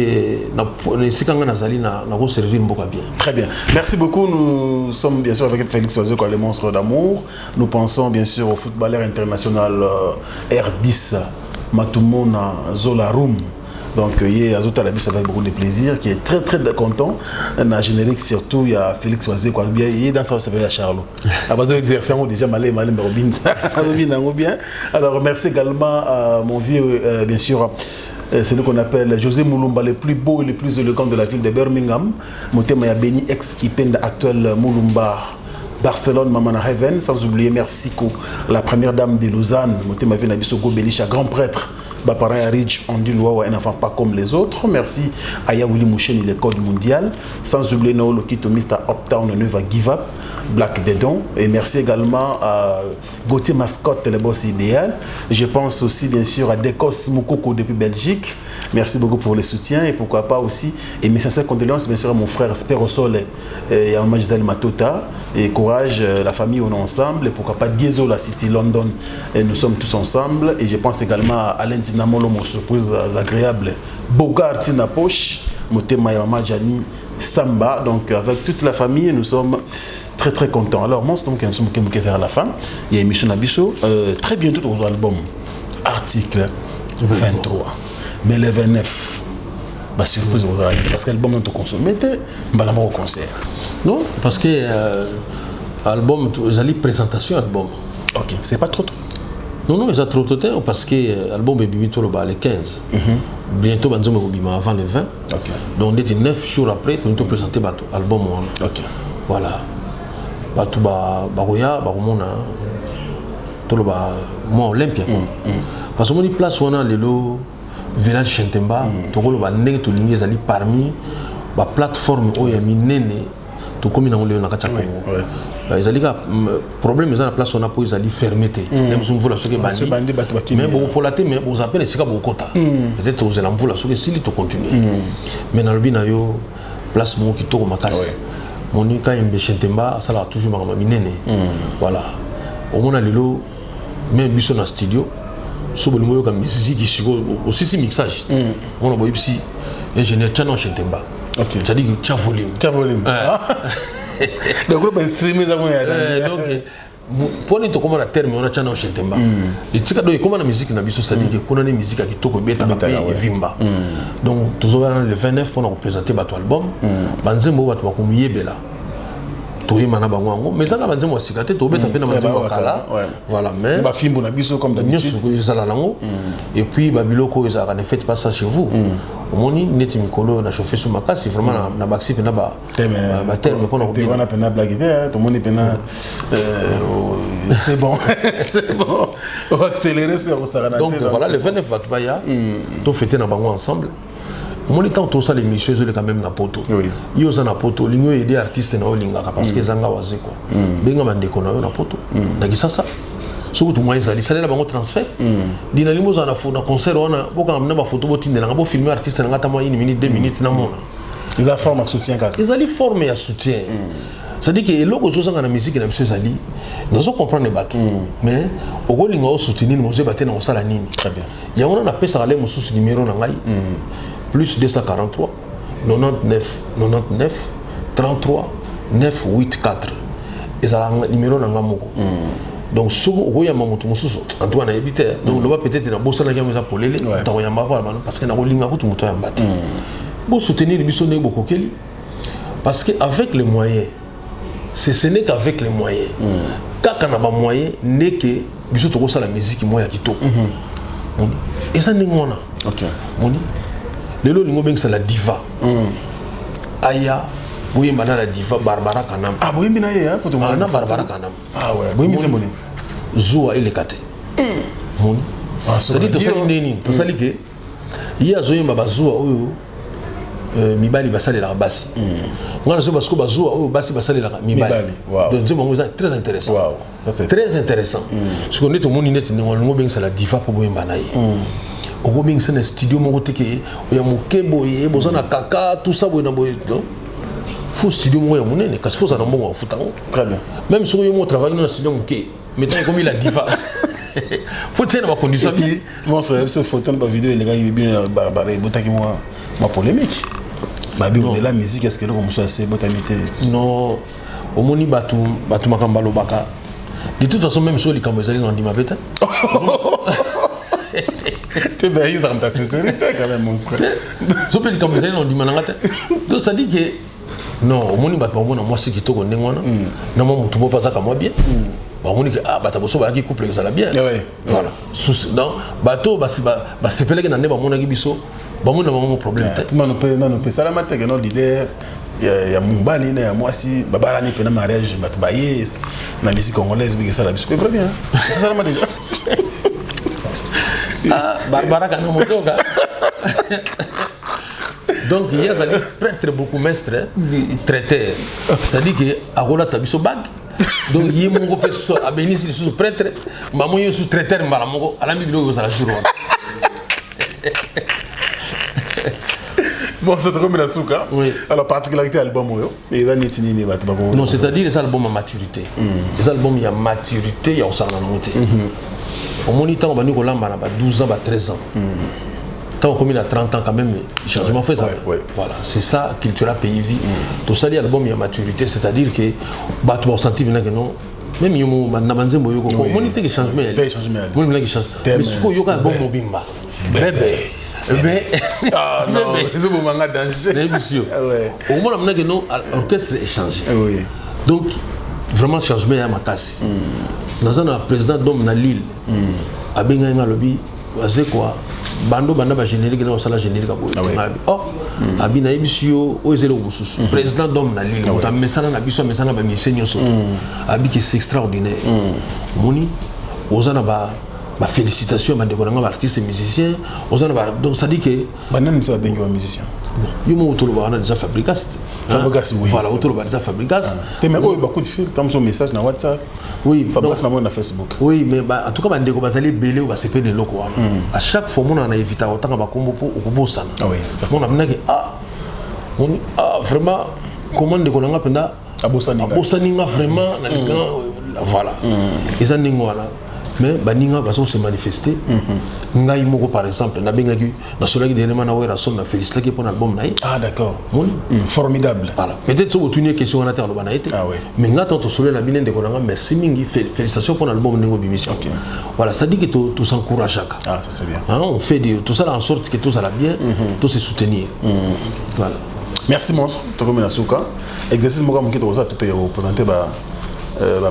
si on a servir beaucoup bien. Très bien. Merci beaucoup. Nous sommes bien sûr avec Félix Oiseau, les monstres d'amour. Nous pensons bien sûr au footballeur international R10 Matumona Zolarum. Donc il y a Azota Labus avec beaucoup de plaisir, qui est très très content. Dans le générique surtout, il y a Félix Oisé, il est dans ça, il y a Charlot. À base d'exercer, on déjà malé bien. Alors merci également à mon vieux, bien sûr, c'est ce qu'on appelle José Moulumba, le plus beau et le plus élégant de la ville de Birmingham. Mon thème est béni ex-Ipenda actuel Moulumba. Barcelone, Mamana Heaven, sans oublier Mexico, la première dame de Lausanne, mon thème est Nabisogo Belisha, grand prêtre. Baparay Ridge, on dit un enfant pas comme les autres. Merci à Yaouli Mouchen, le code mondial. Sans oublier Noolo Kito, Mr. Uptown, Neva Give Up, Black Dedon. Et merci également à Gauthier Mascotte, le boss idéal. Je pense aussi bien sûr à Dekos Moukoko depuis Belgique. Merci beaucoup pour le soutien et pourquoi pas aussi. Et mes sincères condoléances bien sûr à mon frère Spero Sole et à Maman Gisèle Matota. Et courage, la famille, on est ensemble. Et pourquoi pas Diesel, la City London. Et nous sommes tous ensemble. Et je pense également à Alain Dinamolo, mon surprise agréable. Bogart Tina Poche, Motema Yama Jani Samba. Donc avec toute la famille, nous sommes très très contents. Alors, moi, nous sommes vers la fin. Il y a émission Nabiso. Très bientôt aux albums. Article 23. Mais le 29, bah surprise vous allez parce que l'album est consommé, bah au concert. Non, parce que album, vous allez présentation album. Ok, c'est pas trop tôt. Non, ils ont trop tôt parce que l'album est bientôt le 15. Bientôt, avant le 20. Okay. Donc, 9 jours après, nous allons présenter l'album. Ok. Voilà. Moi, Olympia. Parce que moi, place où on a le village Chentemba, parmi la plateforme où il y a minene, tout comme il y a un ils allaient problème ils ont la place on a pour ils allaient fermer même si on voit la souke bandi mais bon pour la thé mais vous appelez c'est pas beaucoup peut-être vous allez en vouloir souke si il continue mais dans le bin yo place mon qui tourne makasi mon ni quand il Chentemba ça va toujours ma minene voilà au moins lelo même biso na studio sur le moyen comme musique qui aussi si mixage on a beau ici ingénieur Chano Chentemba ok ça dit que volume donc le streaming ça donc pour nous comment la terme on a Chano Chentemba et tu sais comment la musique na biso ça dit que qu'on a une musique qui toko beta et vimba donc toujours le 29 pour nous présenter notre album banzembo watu bakumiyebela toyemana bango mais ça banze mo sikate to beta pena banze wakala voilà mais ba fimbo na biso comme d'habitude et puis babiloko ezaka ne faites pas ça chez vous omoni neti mikolo na chauffer sur makasi vraiment na baxi pena ba terme pour nous on a pena blague tout le monde pena c'est bon c'est bon on va accélérer sur ça donc voilà le 29 batubaya to fêter na bango ensemble. Mon temps tout ça les messieurs ils quand même na poto. Oui. Ils ont na poto, ils ont aidé artistes na olinga parce que zanga waze quoi. Benga mandeko na poto. Na kisasa. Surtout moi ils allaient ça la bango transfert. Dina limo za na fo na concert ona boka na ba photo botinde na bo filmer artiste na ngata moi 1 minute 2 minutes na mona. Ils ont formé un soutien kaka. Ils allaient former un soutien. C'est-à-dire que les logos sont dans la musique na monsieur Zali. Nous on comprendre les bateaux. Mais au golinga au soutenir nous ze bater na osala nini. Très bien. Ya on a pesa ale mususu numéro na ngai. Plus 243 99 99 33 984 et ça numéro nanga moko donc soko okoyamba moto mosusu antoine na yebite donc loba peut-être na bosana kiamo za polele takoyamba kwa parce que na kolinga kutu moto yamba te bo soutenir biso ne bokokeli parce que avec les moyens ce n'est qu'avec les moyens kaka na ba moyens n'est que biso toko sala musique moya kitoko et ça ni ngona OK moni lelo lingo bengisa la diva aya boyemba na la diva Barbara Kanam boyembi na ye poto na Barbara Kanam ouais boyembi te moni Zoua elekate moni c'est-à-dire to sali neni to sali ke iya zoyemba bazoua oyo mibali basali la basi ngana zo basko bazoua oyo basi basali la mibali donc c'est très intéressant c'est très intéressant ce qu'on est tout monde net ngo bengisa la diva po boyemba na ye au bien c'est un studio mon côté que il y a mon kebo et besoin de caca tout ça boy na boy faut studio moi ya monene parce faut ça dans bon foot très bien même si on travaille dans un studio OK mettons comme il a diva faut tenir ma condition puis moi ce photo dans vidéo les gars il bien barbaré botaki moi ma polémique ba bi de la musique est-ce que le comme ça c'est botamité non au moni batu makambalo baka de toute façon même sur les caméras dans dima beta tu vas y avoir ta sincérité quand même mon frère. Je peux dire comme ça on dit manangate. Donc ça dit que non, au moni bato mona moi c'est qui to konde ngwana. Na mo mutu pas ça comme moi bien. Ba moni que bata boso ba ki couple ça la bien. Voilà. Non, bato ba sepele que na ne ba mona ki biso. Ba mona mo problème tête. Non peut ça la mate que non leader ya mumbali na ya mwasi babara ni pena mariage bato ba yes na musique congolaise bi que ça la biso. Très bien. Ça la mate déjà. Barbara Kanam motoka. Donc il y a des prêtres beaucoup mestres traiteurs. C'est-à-dire que akola tsabiso bag. Donc il y a mon gopé so abeni si sous prêtre, maman yo sous traiteur mbala moko ala mi bilo za la jour. Bon, c'est comme la souka. Oui. Alors, particularité de l'album, non, c'est-à-dire que l'album a maturité. L'album il y a maturité, il y a aussi la montée. Au moins, on a 12 ans, 13 ans. Tant qu'on a 30 ans, quand même, le changement fait ça. Voilà, c'est ça, culture pays vie. Tout ça, l'album il y a maturité, c'est-à-dire que tu vas sentir que non. Même si on a un moniteur qui change, mais mais si on a un bon mobimba, bébé. Mais non, c'est un moment danger. Au moins, on a que l'orchestre est changé. Donc, vraiment, changement à ma casse. Nous avons un président d'homme dans l'île. À Bengaïma Lobby, c'est quoi? Bando Banda générique dans la générique à oh, Abina Ebisio, Ozelo Moussous, président d'homme dans l'île. On a mis ça dans la biso, mais ça n'a pas mis seigneur surtout. Abi qui c'est extraordinaire. Moni, Ozana ma félicitation à des artistes et musiciens. Donc ça dit que. Banane c'est un musicien. Il m'a autour de déjà fabricaste. Voilà, autour de déjà fabricaste. Tu mets beaucoup de fils, comme son message dans WhatsApp. Oui, fabricaste dans Facebook. Oui, mais en tout cas, on a des belé ou c'est de locaux. À chaque fois, on a évité autant de combo pour Obosan. Ah oui, on a dit vraiment, comment on a penda Abosaninga vraiment, voilà. Et ça, mais baninga baso se manifester ngai moko par exemple na bengaki na solaki dernièrement na wera son na félicité pour l'album naï d'accord formidable voilà peut-être sur une question on a terre le banaïté mais nga to solé la binen de konanga merci mingi félicitations pour l'album nengo bimission voilà ça dit que tout s'encourage ça c'est bien on fait tout ça en sorte que tout ça va bien tout se soutenir voilà merci monstre to comme na souka exercice moko moki to ça tout peut représenter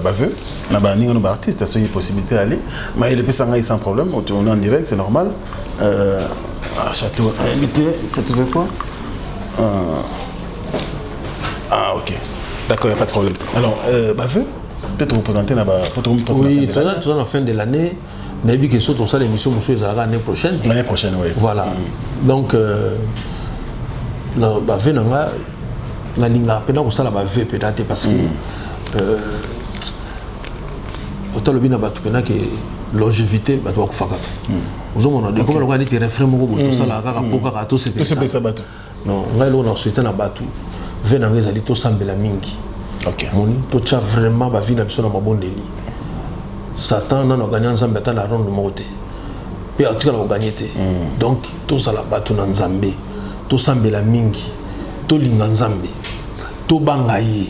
baveux na ba ninga no artiste ça y possibilité d'aller mais il est sans problème on est en direct c'est normal château invité ça te fait quoi ok d'accord il n'y a pas de problème alors baveux peut-être représenter na ba oui tout à la fin de l'année mais bien que surtout ça l'émission monsieur l'année prochaine oui voilà donc baveux nanga na ninga pena ko sala baveux peut-être parce que autant le bien battu pena que longévité battu ko faka vous on a dit comment on a dit refrain moko tout ça là kaka poka to c'est ça battu non ngai lo na souhaiter na battu vena ngezali to sambela mingi ok moni to tcha vraiment ba vie na biso na mabondeli Satan na gagné nzambe ata na ronde moté pe atika na gagné te donc to sala battu na nzambe to sambela mingi to linga nzambe to bangaye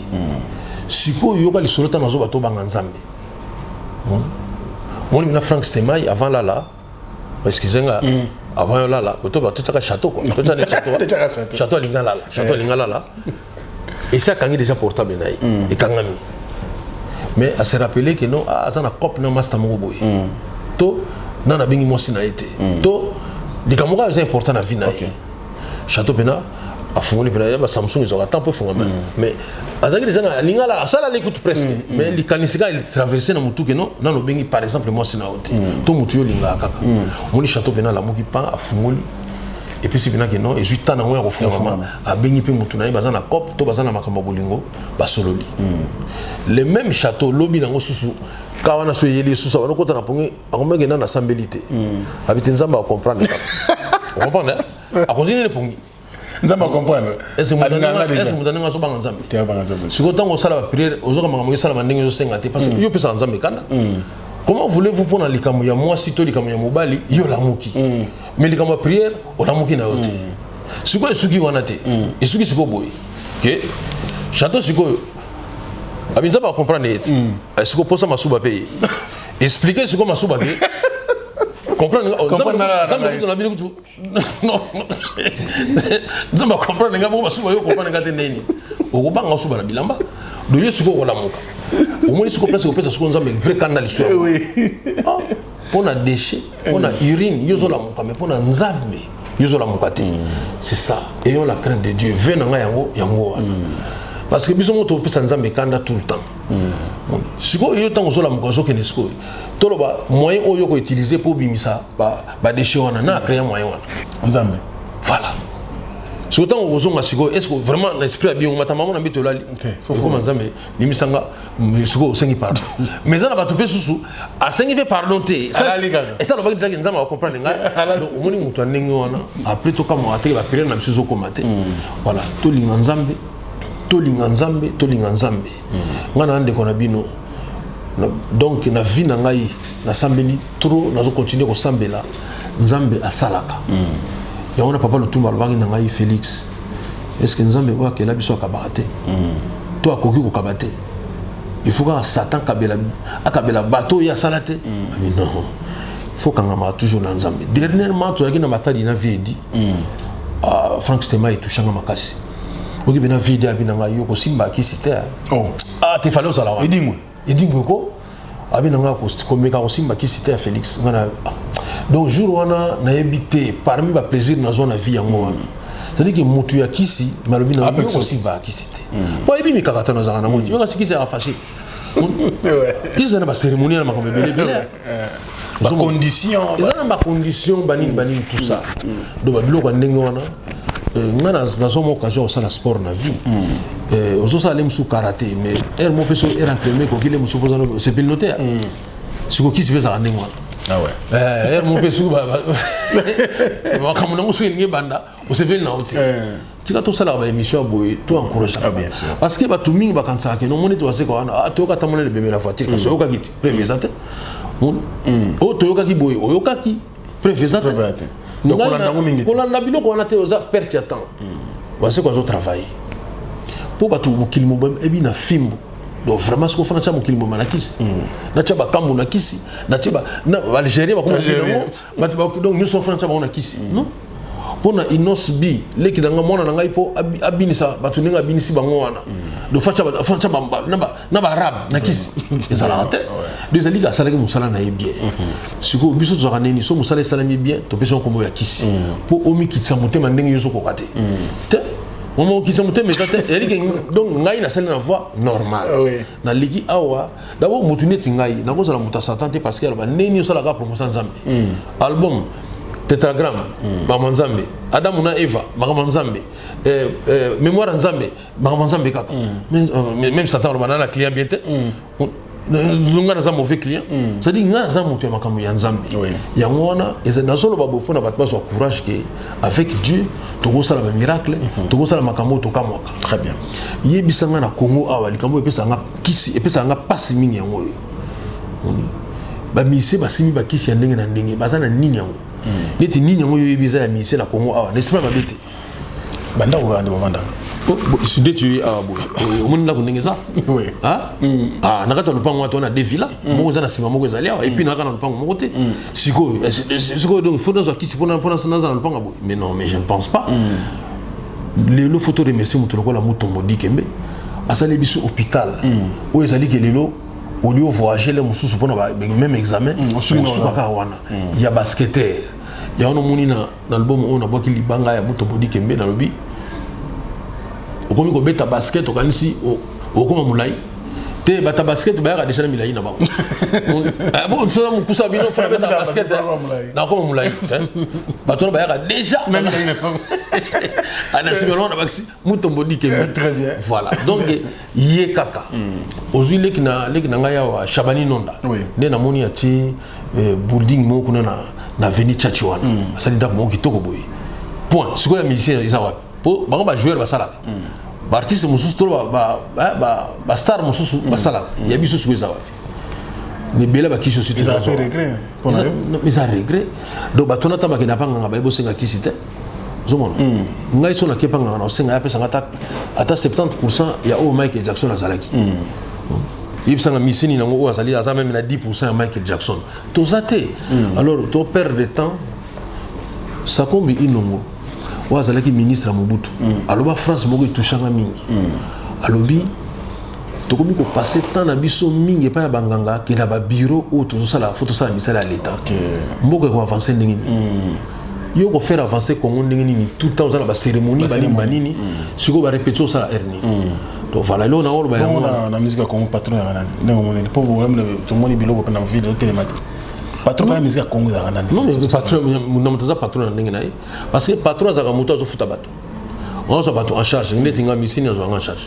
siko yoka lisolo ta nazo bato banga nzambe Moi, je Frank Stemai avant là, excusez-moi, avant là, tu as un château quoi. Tu as un château Lingala. Et ça, quand il est déjà portable, et quand mais à se rappeler que non, à ça, na cop na master moboy. To, na na bingi mosi na été. To, les camarades c'est important na vie na. Château pena, a fongoli pena, ba Samsung ils ont attend peu fongama. Mais azaki les na lingala, ça là l'écoute presque. Mais les canisika il traversait na mutu que non, na no bingi par exemple mosi na oti. To mutu yo lingala kaka. Moni château pena la moki pa a fongoli. Et puis c'est bien que non, et juste tant au fond à bengi pe mutu na bazana cop, to bazana makamba bolingo, ba sololi. Le même château lobby nango susu kawana so yeli susu wana kota na pongi akomenge na sambelité. Habite nzamba a comprendre. Vous comprenez? A continuer le pongi. Nzamba comprendre. Est-ce que mudana so banga nzambe? Te banga nzambe. Siko tango sala prière ozoka manga sala mandenge zo senga te parce que yo pesa nzambe kana. Comment voulez-vous pour dans likamu ya moi sito likamu ya mobali yo lamuki. Mais likamu ya prière o lamuki na yote. Siko esuki wana te. Esuki siko boy. OK? Château siko abinza ba comprendre eti. Siko posa masuba paye. Expliquer siko masuba ke. Comprendre na bino kutu. Non. Nzamba comprendre ngabo masuba yo comprendre ngate neni. Okobanga suba na bilamba. Do siko ko lamuka. Au moins, ce qu'on place, c'est ce qu'on a un vrai canal. Oui. On a déchets, on a urine, ils ont la mouka, mais on a nzambe, ils ont la moukate. C'est ça. Ayons la crainte de Dieu. Venez yango. Parce que bisous moto pesa nzambe kanda tout le temps. Si vous avez tant la mouka, zo kenesko. Tout le moyen oyo ko utiliser pour bimisa, ba déchets wana na créer moyen wana. Nzambe. Voilà. Si autant on vous est-ce que vraiment l'esprit a bien on m'a maman habite là faut nzambe limisanga siko sengi pardon mais ça na ba topé susu a sengi pe pardonner ça et ça le ba dire nzamba va comprendre nga donc omoni mutu ndenge wana après to kama ateke ba prière na biso zo komate voilà to linga nzambe nga na ande kona bino donc na vie na ngai na sambeli trop na zo continuer ko sambela nzambe asalaka. Et on a papa le tout malvagi nangai Félix. Est-ce que nous avons vu que la biso kabate? Toi koki ko kabate. Il faut que Satan kabela bateau ya salate. Mais non. Il faut qu'on a toujours dans Nzambe. Dernièrement tu as na matali na vie dit. Frank Stemai touchanga makasi. Oki bena vie dit abinanga yo ko simba ki cité. Oh. Te fallait aux alawa. Edingo ko abinanga ko meka ko simba ki cité Félix. Donc jour wana na habité parmi ba plaisir na zone vie yango wana. C'est-à-dire que mutu ya kisi malobi na yo aussi va kisi te. Po ebi mi kakata na zanga na mutu. Nga sikisi a fâché. Kisi na ba cérémonie na makombe belé. Ba condition. Ezana ba condition banine tout ça. Donc ba biloko ndenge wana nga na zo mo occasion ça la sport na vie. Ozo ça lem sou karaté mais er mo peso er entraîner ko kile musu posano c'est piloter. Siko kisi pesa ndenge wana. Ah ouais. Mon pesou comme on a banda, on se fait là aussi. Tu as tout ça là, émission boy, toi encourage. Ah bien sûr. Parce que bah tout ming bah quand ça que non monnaie toi c'est quoi? Ah toi quand le bébé la voiture, c'est au cas qui préfésate. Oh toi qui boy, au cas qui préfésate. Donc on a bilo qu'on a été aux pertes à temps. Bah c'est quoi au travail? Pour bah tout qu'il me et bien na fimbo. Donc vraiment ce qu'on fait na mokili mboma na kisi na tshaba kambu na kisi na tshaba na Algérie ba ko donc nous sommes français ba na kisi non pona inosbi leki danga mona na ngai po abinisa batu ninga abinisi bango wana do facha ba na ba arabe na kisi ezala te des aliga salaki musala na bien siko biso to zaneni so musala salami bien to peso komo ya kisi po omi kitsa motema ndenge yoso ko kate te moment qui sont mais donc ngai na sala na voix normale na ligi awa d'abord mutune tingai na ko sala mutasatan te parce que ba neni sala ka promotion nzambe album tétragramme ba nzambe Adamu na Eva ba nzambe mémoire nzambe ba nzambe kaka même Satan ba na client bien te nga na mauvais client ça dit nga za mutu makamu ya nzambe ya ngona eza nazolo babo pona bat baso courage que avec Dieu to sala ba miracle to sala makambo to kamwaka très bien yebisanga na Congo awa likambo epesa nga kisi epesa nga pasi mini yango ba mise ba simi ba kisi ya ndenge na ndenge bazana nini yango neti nini yango yebiza ya mise na Congo awa n'esprit ba beti banda ko vanda Dès tu es au monde là, vous ça. Oui. Ah, n'a pas le pan, on a des villas. Moi, on a sima, moi, et puis n'a pas le pan, mon côté. C'est quoi donc il faut dans qui c'est pour le pan. Mais non, mais je ne pense pas. Le photo de Messi, on la mouton modi kembe. À ça, les bisous hôpital. Où ils allaient que les lots, au lieu de voyager, les moussous pour le même examen. Il y a basketteur. Il y a un monde dans le bon, on a beaucoup de banga, il y a mouton modi kembe dans le bi. Au comme il y a basket, au ici, au comme moulay. Te bata basket, bah il y a déjà milay là-bas. Bon, tu sais mon cousin bino, faut mettre la basket. Non, comme moulay. Bateau bah il y a déjà. Ah, c'est bien, on a baxi. Mouton body qui est très bien. Voilà. Donc yé kaka. Aujourd'hui les qui na ngaya wa Shabani Nonda. Ne na moni ati building mo kuna na avenue Chachiwana. Ça dit d'abord qui toko boy. Point. Ce que les musiciens ils ont. Pour ba joueur ba sala. Ba artiste mususu to ba star mususu ba sala. Ya biso ce que ça va. Les bela ba kiso sur. Ils ont fait regret. Ils ont regret. Donc ba tona tamba ki na panga ba bosenga kisite. Zomon. Ngai sona kepa ngana osenga yapesa ngata ata 70% ya o Michael Jackson azalaki. Yibsanga misini na ngo azali aza même na 10% ya Michael Jackson. To zate. Alors to perdre de temps ça kombi inongo. Wa azalaki ministre à Mobutu. Aloba France moko touchanga mingi. Alobi to komi ko passer temps na biso mingi pa ya banganga ke na ba bureau ou to sala photo sala misala à l'état. Mboko ko avancer ndingi. Yo ko faire avancer Congo ndengeni tout le temps dans la cérémonie banini siko ba répétition ça hernie donc voilà là on a ba la musique Congo patron ya nani ndenge monene pour vraiment tout le monde biloko na ville de télématique patron la musique Congo ya nani non mais patron na mutaza patron ndenge nayi parce que patron za ka muto zo futa bato on sa bato en charge ndeti nga misini zo en charge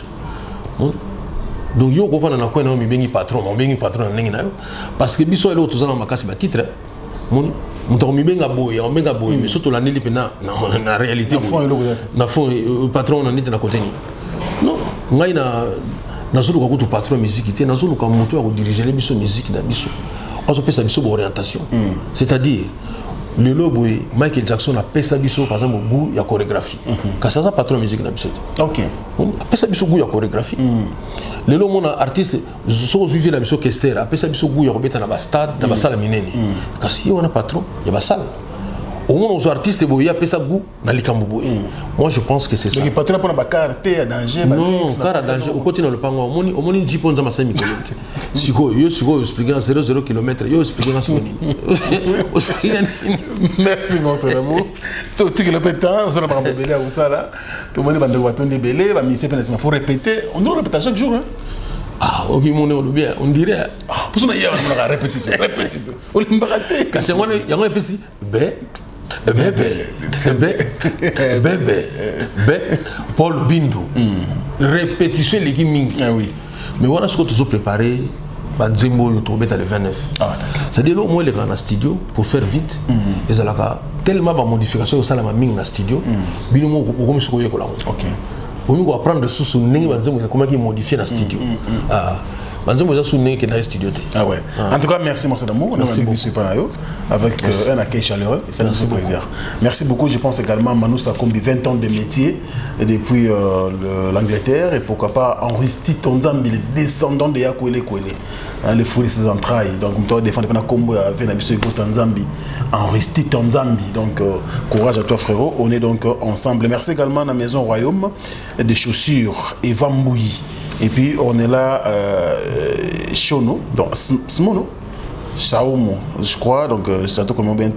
donc yo ko fana na ko na mi bengi patron ndenge nayo parce que biso elo to za na makasi ba titre mon mutomi benga boy mais surtout la nili pena na réalité na fond patron na niti na côté ni non ngai na zulu ko kutu patron musique té na zulu ko moto ko diriger les biso musique na biso on se pesa biso orientation c'est-à-dire le lobo Michael Jackson a pesa biso par exemple goût ya chorégraphie ka ça patron musique na biso OK pesa biso goût ya chorégraphie le lobo mon artiste so suivi la biso kester a pesa biso goût ya robeta na ba stade na ba sala minene kasi on a patron ya ba sala au moins aux artistes boya pesa goût na likambo boy moi je pense que c'est ça donc patron pour na ba carte à danger non car danger au côté dans le pango au moni jipo nza masami kolete siko expliquer 0 km yo expliquer ça merci mon frère amour tout ce que le pétant vous allez pas belé à ça là tout le monde va devoir tourner belé va misser peine il faut répéter on doit répéter chaque jour hein. Ah, ok, on dirait. Pour ça, il y a une répétition. On l'a raté. Quand il y a un petit Paul Bindu. Répétition, les gaming. Ah oui. Mais voilà ce que tu as préparé. Banzembo, tu as le 29. C'est-à-dire, au moins, les gars dans le studio, pour faire vite, ils ont tellement de modifications au sein de la ming dans le studio. Binomo, comme ce qu'on y a. Ok. On va apprendre sous son nez, comment il modifie dans le studio. Ah ouais. En tout cas, merci mon d'amour. Merci beaucoup. Avec un accueil chaleureux. Ça nous fait plaisir. Merci beaucoup. Je pense également Manu Sakombi 20 ans de métier depuis l'Angleterre et pourquoi pas Henri Tonzambi, les descendants de Yakwele Kwele, les fruits de ses entrailles. Donc on doit défendre pendant Combo avec Nabiso Tonzambi, Henri Tonzambi. Donc courage à toi frérot. On est donc ensemble. Merci également à la Maison Royaume des chaussures Eva Mbouyi. Et puis on est là, Shono, donc Smono, Saomo, je crois, donc c'est un peu comme bien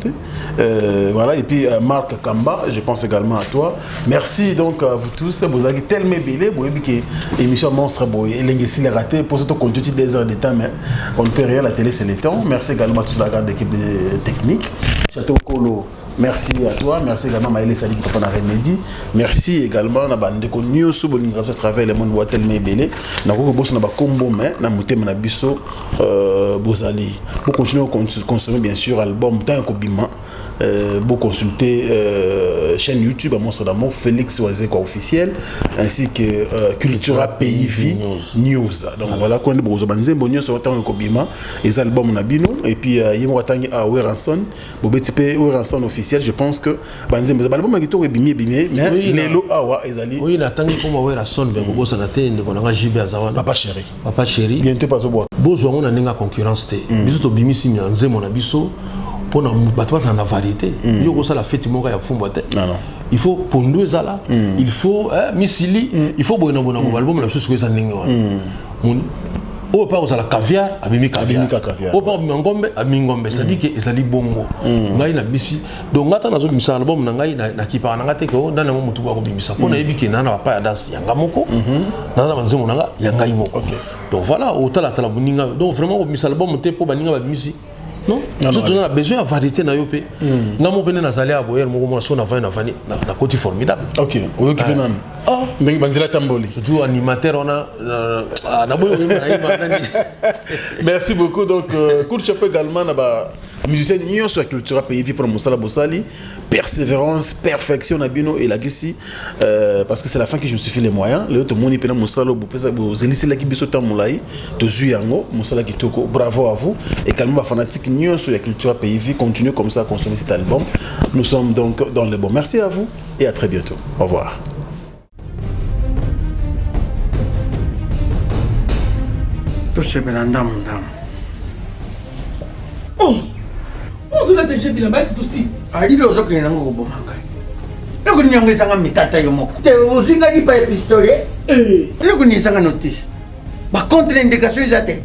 voilà, et puis Marc Kamba, je pense également à toi. Merci donc à vous tous, vous avez tellement belé, vous avez dit que l'émission Monstre, et l'Engessi l'a raté, pour ce qu'on continue des heures de temps, mais on ne peut rien, la télé c'est le temps. Merci également à toute la grande équipe de technique, Château Kolo. Merci à toi, merci également à Maëlle Sali qui a remédié. Merci également à Bandeko News à travers le monde Boatel Mebele. Nous avons un combo, mais nous avons un biso Bozali. Pour continuer à consommer bien sûr l'album Tant Kobima. Pour consulter chaîne YouTube à Monstre d'amour Félix Oazeko officiel ainsi que Cultura Pays Vie News. Donc voilà, quand on a Banzembo News sur Tant Kobima, les albums Nabino et puis il y a Watangi à Weranson, Bobetipe Weranson officiel. officielle, je pense que l'album est bimé, mais Lelo Awa Ezali. Oui, il a tangi pour moi la sonne ben bobo sanate ne konanga JB Azawana. Papa chéri. Papa chéri. Bientôt pas au bois. Bozo on a nenga concurrence té. Biso to bimi si nyanze mon abiso pour na batwa ça na variété. Yo ko ça la fête mo ya fumba té. Non. Il faut pondo ezala, il faut misili, il faut bona album la chose que ça nenga wana. Au pas aux la caviar, abimi caviar. Au pas ngombe, ngombe. C'est-à-dire que ezali bongo. Ngai na bisi. Donc ngata nazo bimisa album na ngai na kipa na ngate ko ndana mo mutu ba ko bimisa. Pona ebiki na na pa ya dance yanga moko. Na na banzemo nanga yanga moko. Donc voilà, au tala tala buninga. Donc vraiment ko bimisa album te po baninga ba bimisi. Non, on a besoin de variété na yope. Na mo pene na zali a boyer mo mo so na fa na fani na côté formidable. OK, oyo ki penan. Ah, mais banzila tamboli. Surtout animateur on a na boyo Merci beaucoup. Donc coach chapeau également na ba musicien nion sur la culture pays pour Moussala Bossali, persévérance, perfection na bino et la gisi parce que c'est la fin qui justifie les moyens. Le tout monde pena Moussala bo pesa bo zelisi la ki biso tamulai to zuyango Moussala kitoko. Bravo à vous et calme fanatique nion sur la culture pays continuez comme ça à consommer cet album. Nous sommes donc dans le bon. Merci à vous et à très bientôt. Au revoir. Oh, on a déjà vu la base de 6. Ah, il est aux autres qui n'ont pas de vous n'avez pas de mitata yomo. Vous n'avez pas de pistolet. Le n'y a pas de notice. Par contre, l'indication est atteinte.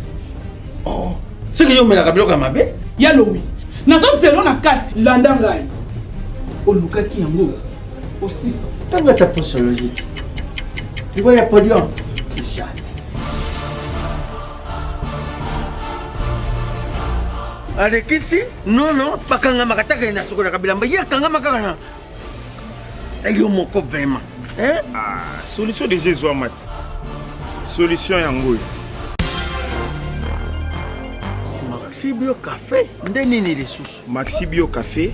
Oh, ce que je me la cablo comme abbé. Yaloui. Nazo zelo na carte. Landangai. Olukaki yango. Au 600. Tu vas taper sur le site. Tu vois, il y a podium. Avec ici, non, pas quand on m'a attaqué dans ce qu'on a kabila, mais hier quand on m'a attaqué, il y a mon corps vraiment. Hein? Ah, solution de Jésus Amat. Solution yango. Maxi Bio Café, ndeni ni les sous. Maxi Bio Café,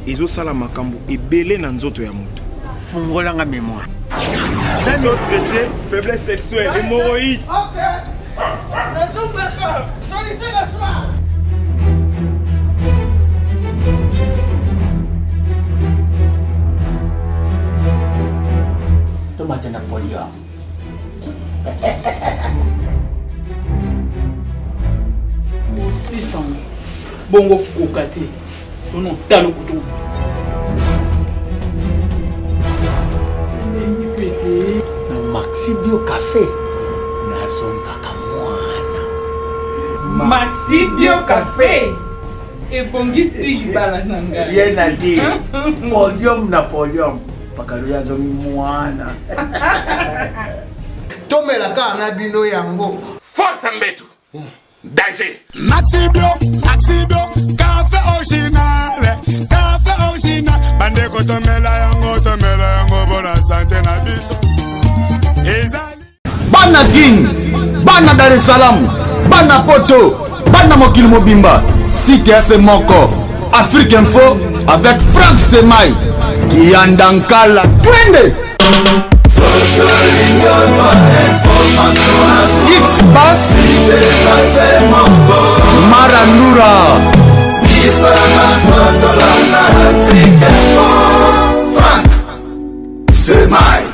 ezo sala makambo ebele na nzoto ya moto. Fungola nga mémoire. Dans notre traité, faiblesse sexuelle, hémorroïde. OK. Solution la soir. Tomate Napoléon. Au 600. Bongo kokate. Non, talo kutu. Maxi Bio Café. Nazonga kamwana. Maxi Bio Café. Et bongisi balananga. Rien à dire. Podium Napoléon. Pakaluya zomi mwana. Tomela ka na bino yango. Force Mbetu. Danger. Maxi Bio, café original, bande ko tomela yango bona santé na biso. Ezali bana King, bana Dar es Salaam, bana Poto, bana mokili mobimba, site ase moko, Afrique Info avec Frank Stemai, Kiandankala, twende.